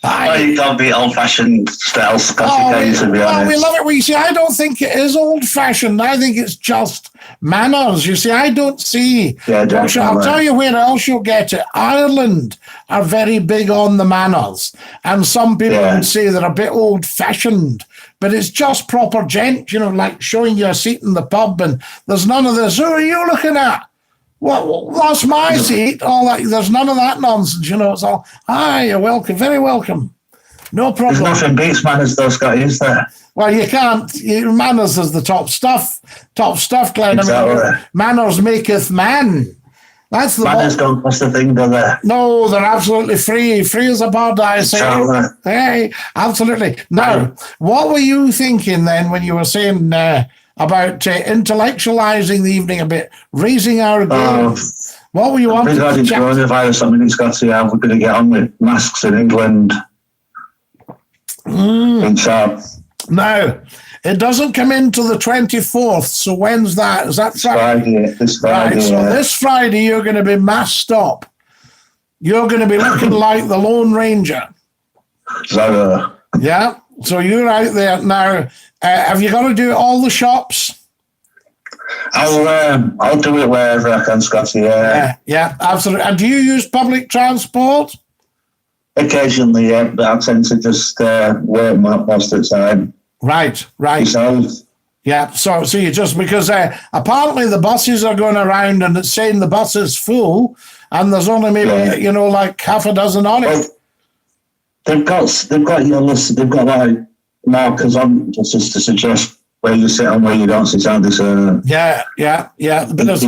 Oh, you can't be old-fashioned style Scottish, to be honest. We love it. Well, you see, I don't think it is old-fashioned. I think it's just manners. You see, I don't see. Yeah, I'll tell you where else you'll get it. Ireland are very big on the manners, and some people would say they're a bit old-fashioned. But it's just proper gent, you know, like showing you a seat in the pub, and there's none of this. Who are you looking at? Well, that's my seat. All that. There's none of that nonsense, you know. It's all, hi, you're welcome, very welcome. No problem. There's nothing beats manners, though, Scott, is there? Well, you can't. Manners is the top stuff, Glenn. Exactly. I mean, manners maketh man. That's the manners don't cost a thing, do they? No, they're absolutely free. Free as a bird, I say. Exactly. Hey, absolutely. Now, what were you thinking then when you were saying about intellectualizing the evening a bit, raising our game? What were you wanting to chat? Coronavirus, I mean, it's got to we're going to get on with masks in England. No, it doesn't come into the 24th, so when's that? Is that Friday? This Friday. Right, so this Friday you're going to be masked up. You're going to be looking like the Lone Ranger. Yeah, so you're out there now. Have you got to do all the shops? I'll do it wherever I can, Scotty. Yeah, absolutely. And do you use public transport? Occasionally, yeah, but I tend to just work most of the time. Right. Yourself? Yeah, so you just, because apparently the buses are going around and it's saying the bus is full and there's only maybe, you know, like half a dozen on it. Well, they've got your list, they've got like markers on just to suggest where you sit and where you don't sit down. Yeah. Bit of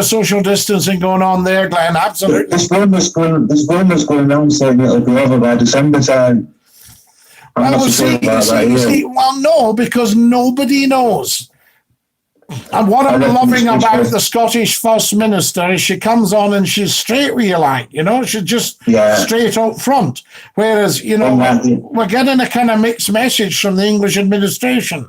social distancing going on there, Glenn, absolutely. There's rumours going on saying it'll be over by December time. No, because nobody knows. And what I'm loving about the Scottish First Minister is she comes on and she's straight with you, like, you know, she's just straight up front. Whereas, you know, we're getting a kind of mixed message from the English administration,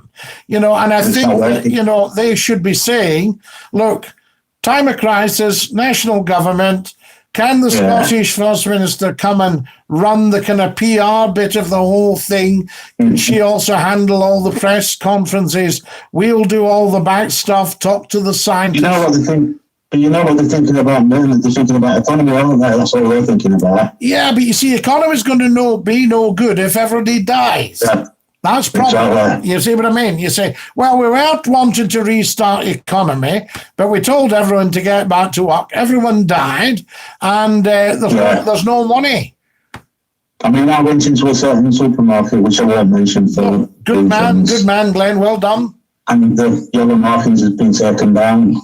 you know, and I think that, you know, they should be saying, look, time of crisis, national government, can the Scottish First Minister come and run the kind of PR bit of the whole thing? Can she also handle all the press conferences? We'll do all the back stuff, talk to the scientists. You know what they think? You know what they're thinking about movement? They're thinking about economy, aren't they? That's all they're thinking about. Yeah, but you see, economy's going to be no good if everybody dies. Yeah. That's problem. Exactly. You see what I mean? You say, well, we weren't wanting to restart economy, but we told everyone to get back to work. Everyone died, and there's no money. I mean, I went into a certain supermarket, which I won't mention for good man, Glenn. Well done. And the yellow markings has been taken down.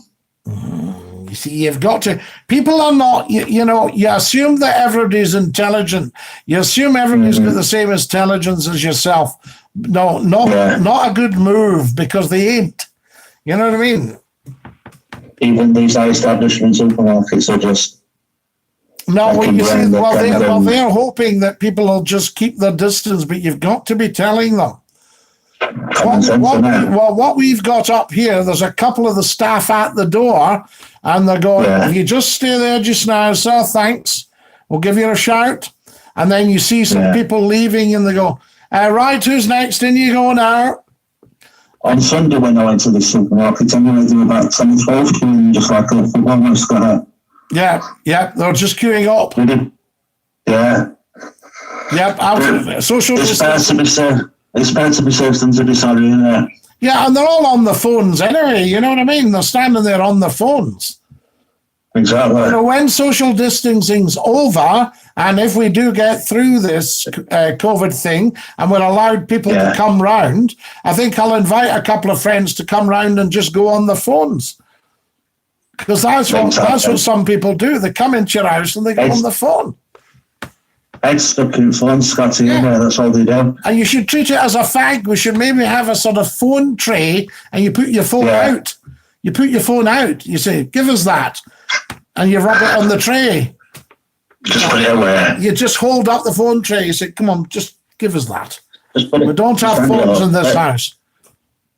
You see, you've got to. People are not. You know, you assume that everybody's intelligent. You assume everybody's got the same intelligence as yourself. No, not a good move, because they ain't. You know what I mean? Even these high-establishment supermarkets are just... No, well, you see, they're hoping that people will just keep their distance, but you've got to be telling them. What we've got up here, there's a couple of the staff at the door, and they're going, if you just stay there just now, sir, thanks. We'll give you a shout. And then you see some people leaving, and they go, right, who's next? In you go now. On Sunday, when I went to the supermarket, I'm going to do about 10 or 12 queuing, just like a football match. Yeah, they're just queuing up. Yeah. Yep, social distancing. It's better to be safe than to be sorry, isn't it? Yeah, and they're all on the phones anyway, you know what I mean? They're standing there on the phones. Exactly. You know, when social distancing's over, and if we do get through this COVID thing, and we're allowed people to come round, I think I'll invite a couple of friends to come round and just go on the phones. Because that's what some people do. They come into your house and they go on the phone. Extra cute phone, Scotty, that's all they do. And you should treat it as a fag. We should maybe have a sort of phone tray, and you put your phone out. You put your phone out. You say, give us that. And you rub it on the tray. Just put it away. You just hold up the phone tray. You say, come on, just give us that. We don't have phones in this house.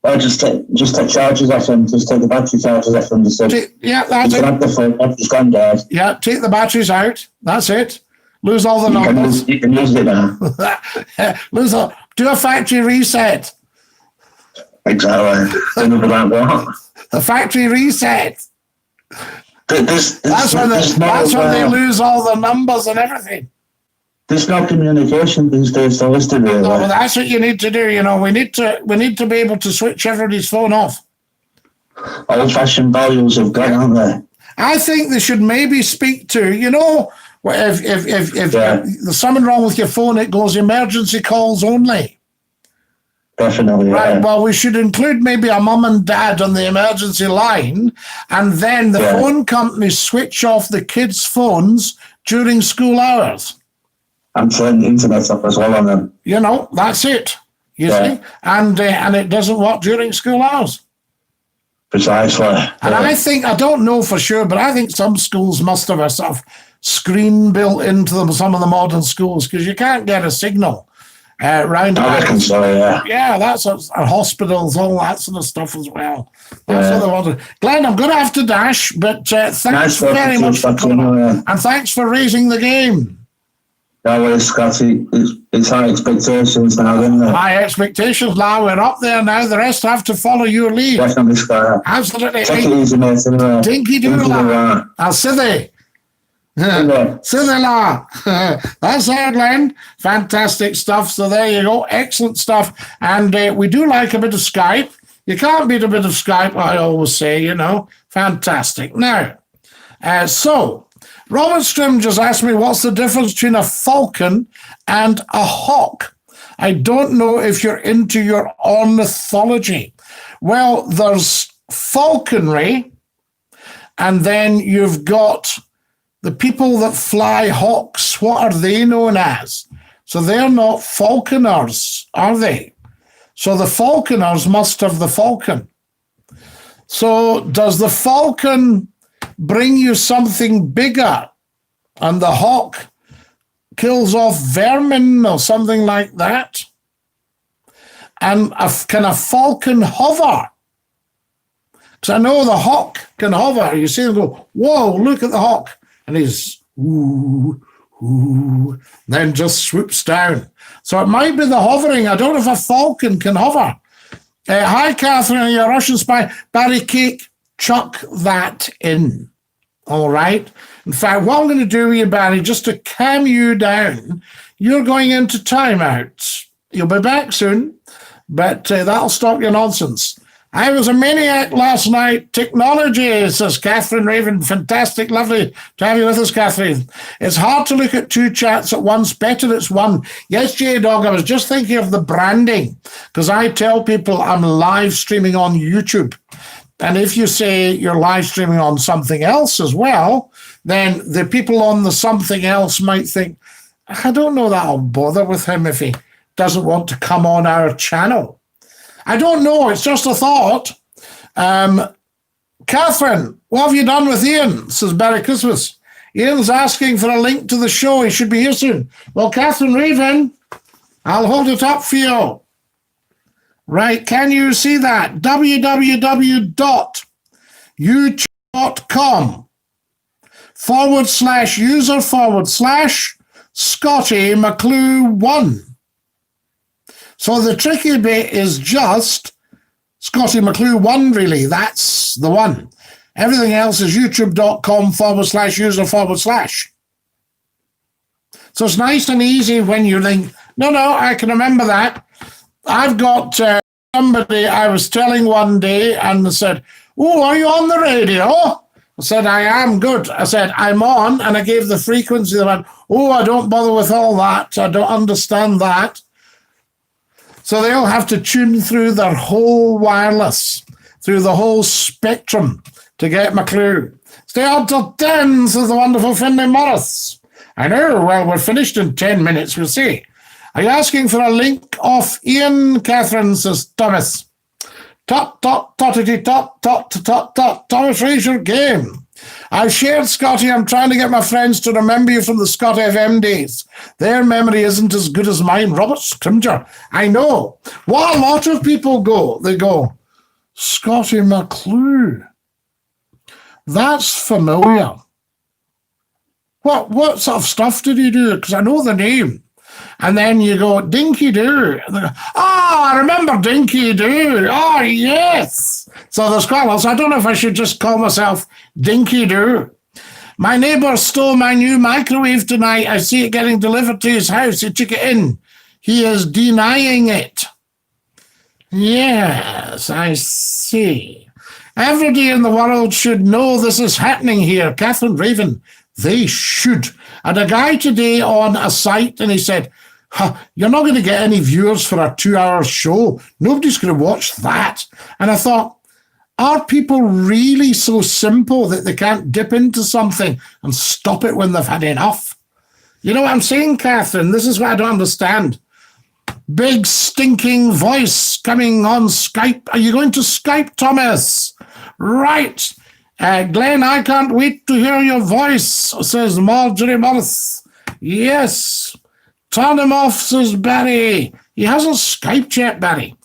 Well, just take charges off them. Just take the battery charges off them. That's it. Have the phone. Just gone down. Yeah, take the batteries out. That's it. Lose all the numbers. You can use it now. Do a factory reset. Exactly. The factory reset. That's when they lose all the numbers and everything. There's no communication these days, so is there really? No, but that's what you need to do. You know, we need to be able to switch everybody's phone off. Old-fashioned values have gone, aren't they? I think they should maybe speak to, you know, if there's something wrong with your phone, it goes emergency calls only. Definitely, right. Well, we should include maybe a mum and dad on the emergency line, and then the phone companies switch off the kids' phones during school hours. And turn the internet off as well on them. You know, that's it. You see? And it doesn't work during school hours. Precisely. And I don't know for sure, but I think some schools must have a sort of screen built into them, some of the modern schools, because you can't get a signal round. I reckon so, yeah. Yeah, that's hospitals, all that sort of stuff as well. That's what they wanted. Glenn, I'm going to have to dash, but thanks very much for coming on, and thanks for raising the game. No worries, Scotty. It's high expectations now, isn't it? High expectations now. We're up there now. The rest have to follow your lead. Definitely, Scott. Absolutely. Take it easy, mate. Dinky doodle. I'll sit there. That's it, Glenn. Fantastic stuff. So there you go. Excellent stuff. And we do like a bit of Skype. You can't beat a bit of Skype, I always say, you know. Fantastic. Now, so Robert Strim just asked me what's the difference between a falcon and a hawk. I don't know if you're into your ornithology. Well, there's falconry, and then you've got the people that fly hawks. What are they known as? So they're not falconers, are they? So the falconers must have the falcon. So does the falcon bring you something bigger, and the hawk kills off vermin or something like that? And can a falcon hover? Because I know the hawk can hover. You see them go, whoa, look at the hawk. And he's, ooh, then just swoops down. So it might be the hovering. I don't know if a falcon can hover. Hi, Catherine, you're a Russian spy. Barry Cake, chuck that in. All right? In fact, what I'm going to do with you, Barry, just to calm you down, you're going into timeout. You'll be back soon, but that'll stop your nonsense. I was a maniac last night. Technology, says Catherine Raven. Fantastic, lovely to have you with us, Catherine. It's hard to look at two chats at once. Better it's one. Yes, J-Dog, I was just thinking of the branding, because I tell people I'm live streaming on YouTube. And if you say you're live streaming on something else as well, then the people on the something else might think, I don't know that I'll bother with him if he doesn't want to come on our channel. I don't know. It's just a thought. Catherine, what have you done with Ian? Says Merry Christmas. Ian's asking for a link to the show. He should be here soon. Well, Catherine Raven, I'll hold it up for you. Right, can you see that? www.youtube.com/user/Scottie McClue 1. So the tricky bit is just Scottie McClue 1, really. That's the one. Everything else is youtube.com/user/. So it's nice and easy when you think, no, I can remember that. I've got somebody I was telling one day and they said, oh, are you on the radio? I said, I am. Good. I said, I'm on. And I gave the frequency. They went, oh, I don't bother with all that. I don't understand that. So they'll have to tune through their whole wireless, through the whole spectrum to get McClue. Stay on till 10, says the wonderful Finlay Morris. I know. Well, we're finished in 10 minutes, we'll see. Are you asking for a link off Ian? Catherine, says Thomas. Tottity top. Thomas, raise your game. I've shared Scottie. I'm trying to get my friends to remember you from the Scott FM days. Their memory isn't as good as mine. Robert Scrimger. I know. What a lot of people go. They go, Scottie McClue. That's familiar. What sort of stuff did he do? Because I know the name. And then you go, Dinky Doo. I remember Dinky Doo. Oh, yes. So there's quite a lot. So I don't know if I should just call myself Dinky Doo. My neighbour stole my new microwave tonight. I see it getting delivered to his house. He took it in. He is denying it. Yes, I see. Everybody in the world should know this is happening here. Catherine Raven, they should. I had a guy today on a site and he said, you're not going to get any viewers for a 2-hour show. Nobody's going to watch that. And I thought, are people really so simple that they can't dip into something and stop it when they've had enough? You know what I'm saying, Catherine? This is what I don't understand. Big stinking voice coming on Skype. Are you going to Skype, Thomas? Right. Glenn, I can't wait to hear your voice, says Marjorie Morris. Yes. Turn him off, says Barry. He hasn't Skyped yet, Barry.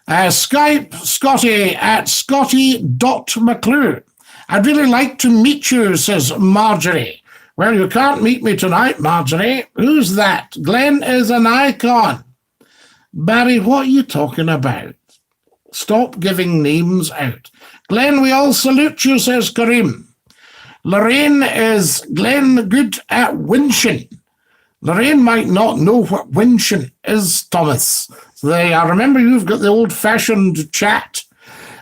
Skype Scottie at Scottie.McClue. I'd really like to meet you, says Marjorie. Well, you can't meet me tonight, Marjorie. Who's that? Glenn is an icon. Barry, what are you talking about? Stop giving names out. Glenn, we all salute you, says Kareem. Lorraine is Glenn good at winching. Lorraine might not know what winching is, Thomas. So there you are. Remember, you've got the old-fashioned chat.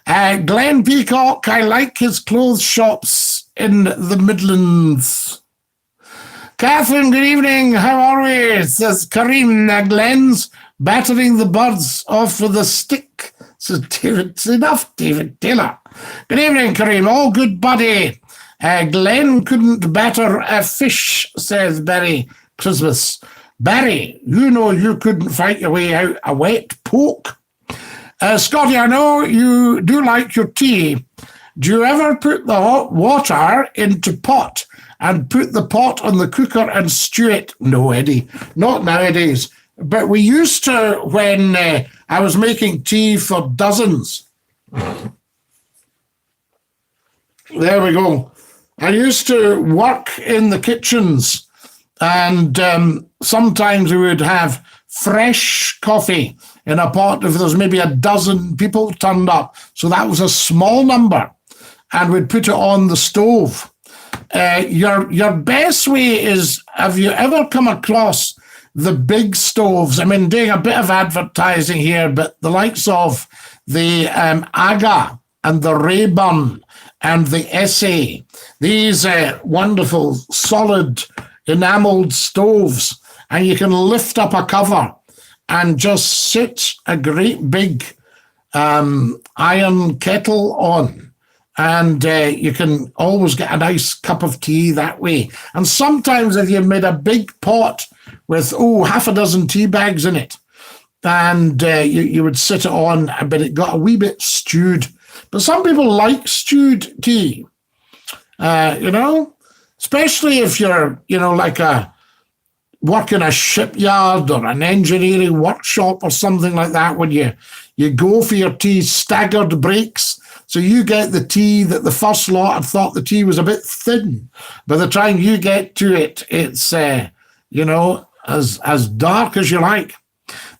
Glenn Peacock, I like his clothes shops in the Midlands. Catherine, good evening. How are we? Says Kareem. Glenn's battering the birds off with a stick. Says David. It's enough, David Taylor. Good evening, Kareem. All good, buddy. Glenn couldn't batter a fish, says Barry Christmas. Barry, you know you couldn't fight your way out a wet poke. Scottie, I know you do like your tea. Do you ever put the hot water into pot and put the pot on the cooker and stew it? No, Eddie, not nowadays. But we used to when I was making tea for dozens. There we go. I used to work in the kitchens and sometimes we would have fresh coffee in a pot if there's maybe a dozen people turned up. So that was a small number and we'd put it on the stove. Your best way is, have you ever come across the big stoves? I mean, doing a bit of advertising here, but the likes of the AGA and the Rayburn and the SA, these wonderful solid enameled stoves, and you can lift up a cover and just sit a great big iron kettle on, and you can always get a nice cup of tea that way. And sometimes if you've made a big pot with, half a dozen tea bags in it, and you would sit it on, but it got a wee bit stewed. But some people like stewed tea, especially if you're, like work in a shipyard or an engineering workshop or something like that, when you go for your tea, staggered breaks. So you get the tea that the first lot had thought the tea was a bit thin. By the time you get to it, it's, as dark as you like.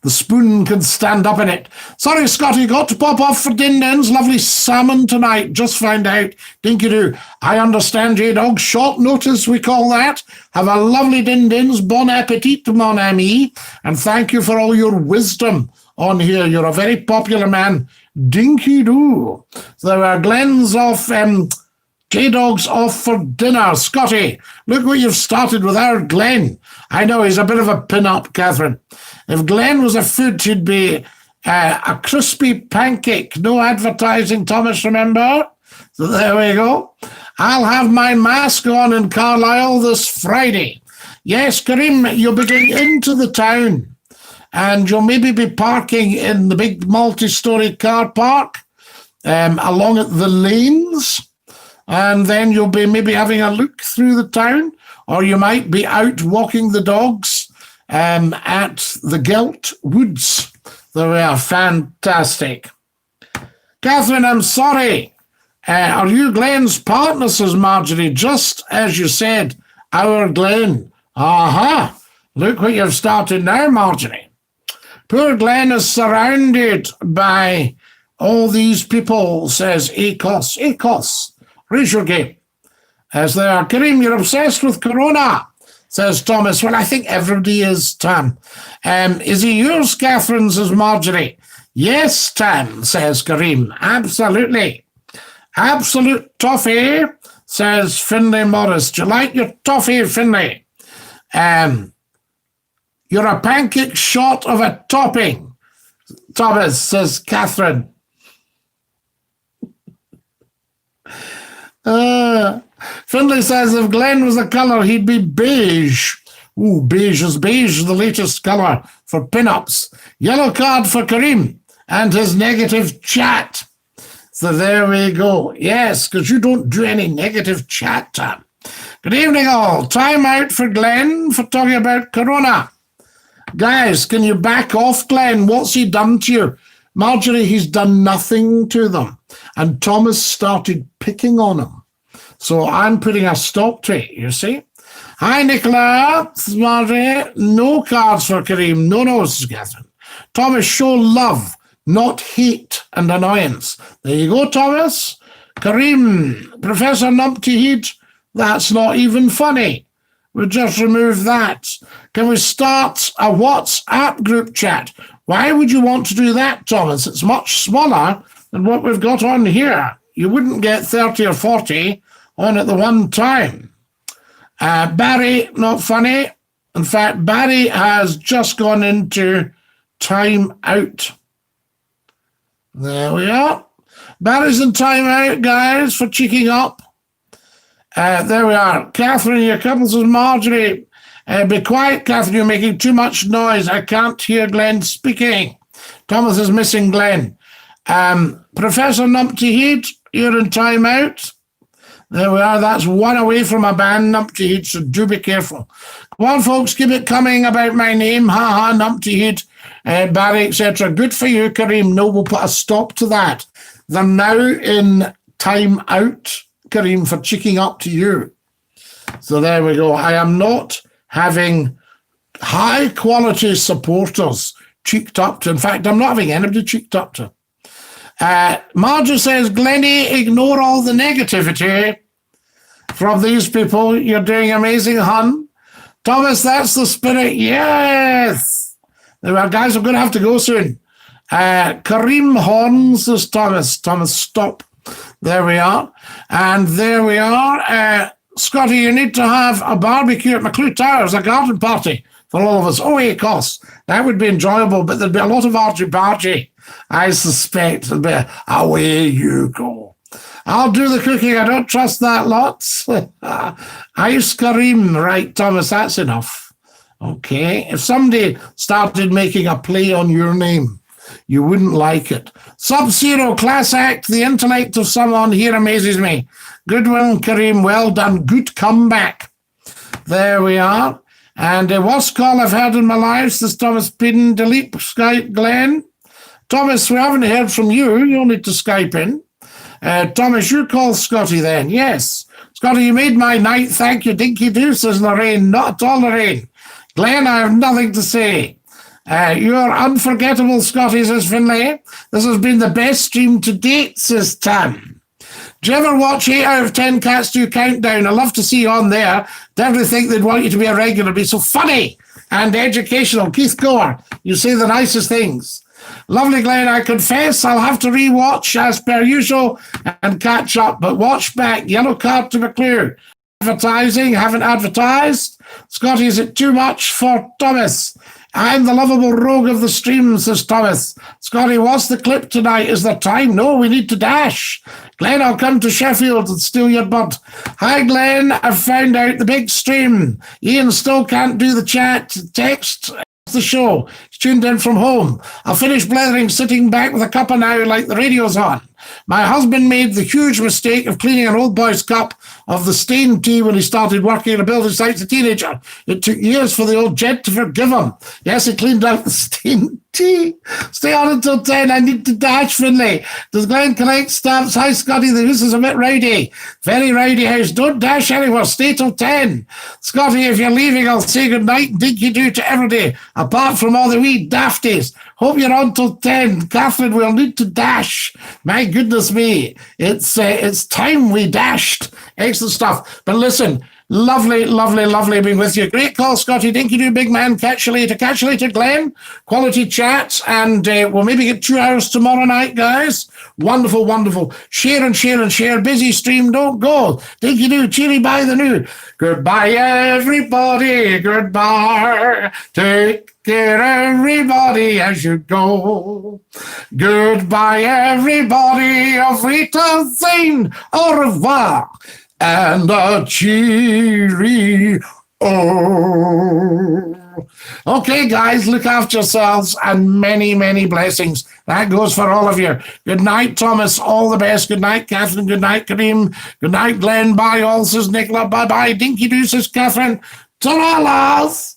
The spoon can stand up in it. Sorry, Scotty, got to pop off for Din Din's. Lovely salmon tonight. Just found out. Dinky-doo. I understand, J-Dog. Short notice, we call that. Have a lovely Din Din's. Bon appetit, mon ami. And thank you for all your wisdom on here. You're a very popular man. Dinky-doo. So there are Glenn's off, J-Dog's off for dinner. Scotty, look what you've started with our Glenn. I know he's a bit of a pin-up, Catherine. If Glenn was a food, he'd be a crispy pancake. No advertising, Thomas, remember? So there we go. I'll have my mask on in Carlisle this Friday. Yes, Kareem, you'll be going into the town, and you'll maybe be parking in the big multi-storey car park along at the lanes, and then you'll be maybe having a look through the town, or you might be out walking the dogs at the Gelt Woods. They are fantastic. Catherine, I'm sorry. Are you Glenn's partner, says Marjorie? Just as you said, our Glenn. Aha. Look what you've started now, Marjorie. Poor Glenn is surrounded by all these people, says ACOS. ACOS, raise your game. As they are, Kareem, you're obsessed with Corona, says Thomas. Well, I think everybody is, Tam. Is he yours, Catherine, says Marjorie. Yes, Tam, says Kareem. Absolutely. Absolute toffee, says Finlay Morris. Do you like your toffee, Finlay? You're a pancake short of a topping, Thomas, says Catherine. Finlay says if Glenn was a colour, he'd be beige. Ooh, beige, the latest colour for pin-ups. Yellow card for Kareem and his negative chat. So there we go. Yes, because you don't do any negative chat, Tam. Good evening, all. Time out for Glenn for talking about Corona. Guys, can you back off, Glenn? What's he done to you? Marjorie, he's done nothing to them. And Thomas started picking on him. So I'm putting a stop to it, you see. Hi, Nicola. Marjorie. No cards for Kareem. No, says Catherine. Thomas, show love, not hate and annoyance. There you go, Thomas. Kareem, Professor Numpty Heat, that's not even funny. We'll just remove that. Can we start a WhatsApp group chat? Why would you want to do that, Thomas? It's much smaller than what we've got on here. You wouldn't get 30 or 40 on at the one time. Barry, not funny. In fact, Barry has just gone into time out. There we are. Barry's in time out, guys, for cheeking up. There we are. Catherine, your couple says, Marjorie, be quiet, Catherine, you're making too much noise. I can't hear Glenn speaking. Thomas is missing Glenn. Professor Numpty Heat, you're in time out. There we are. That's one away from a band, Numpty Heat, so do be careful. Come on, folks, keep it coming about my name. Ha ha, Numpty Heat, Barry, etc. Good for you, Kareem. No, we'll put a stop to that. They're now in time out, Kareem, for cheeking up to you. So there we go. I am not having high-quality supporters cheeked up to. In fact, I'm not having anybody cheeked up to. Marjorie says, Glennie, ignore all the negativity from these people. You're doing amazing, hun. Thomas, that's the spirit. Yes. There are guys, I'm going to have to go soon. Kareem Horns says, Thomas, stop. There we are. And there we are. Scotty, you need to have a barbecue at McClue Towers, a garden party for all of us. Oh, it costs. That would be enjoyable, but there'd be a lot of argy-bargy. I suspect it'll be away you go. I'll do the cooking. I don't trust that lot. Ice Kareem. Right, Thomas, that's enough. Okay, if somebody started making a play on your name, you wouldn't like it. Sub-Zero, class act, the intellect of someone here amazes me. Good one, Kareem, well done, good comeback. There we are. And worst call I've heard in my life, says Thomas Pin, delete Skype, Glenn. Thomas, we haven't heard from you, you'll need to Skype in. Thomas, you call Scottie then, yes. Scottie, you made my night, thank you, dinky doo, says Lorraine, not at all Lorraine. Glenn, I have nothing to say. You're unforgettable, Scottie, says Finlay. This has been the best stream to date, says Tam. Do you ever watch 8 out of 10 Cats Do Countdown? I love to see you on there. Definitely think they'd want you to be a regular. It'd be so funny and educational. Keith Gore, you say the nicest things. Lovely, Glenn. I confess I'll have to re-watch as per usual and catch up, but watch back. Yellow card to McClue. Advertising, haven't advertised. Scottie, is it too much for Thomas? I'm the lovable rogue of the stream, says Thomas. Scottie, what's the clip tonight? Is there time? No, we need to dash. Glenn, I'll come to Sheffield and steal your butt. Hi, Glenn. I've found out the big stream. Ian still can't do the chat. Text the show. He's tuned in from home. I'll finish blethering sitting back with a cuppa now like the radio's on. My husband made the huge mistake of cleaning an old boy's cup of the stained tea when he started working at a building site as a teenager. It took years for the old gent to forgive him. Yes, he cleaned out the stained tea. Stay on until 10. I need to dash, Finlay. Does Glenn collect stamps? Hi, Scottie. The house is a bit rowdy. Very rowdy house. Don't dash anywhere. Stay till 10. Scottie, if you're leaving, I'll say good night and dinky do to everybody, apart from all the wee dafties. Hope you're on till 10. Catherine, we'll need to dash. My goodness me. It's time we dashed. Excellent stuff. But listen, lovely, lovely, lovely being with you. Great call, Scottie. Dinky do, big man. Catch you later. Catch you later, Glenn. Quality chat. And we'll maybe get 2 hours tomorrow night, guys. Wonderful, wonderful. Share and share and share. Busy stream. Don't go. Dinky do. Cheery bye the new. Goodbye, everybody. Goodbye. Take care, everybody, as you go. Goodbye, everybody. Auf Wiedersehen. Au revoir. And a cheery Okay, guys, look after yourselves and many, many blessings. That goes for all of you. Good night, Thomas. All the best. Good night, Catherine. Good night, Kareem. Good night, Glenn. Bye, all, says Nicola. Bye-bye. Dinky-doo, says Catherine. Ta-ra, lads.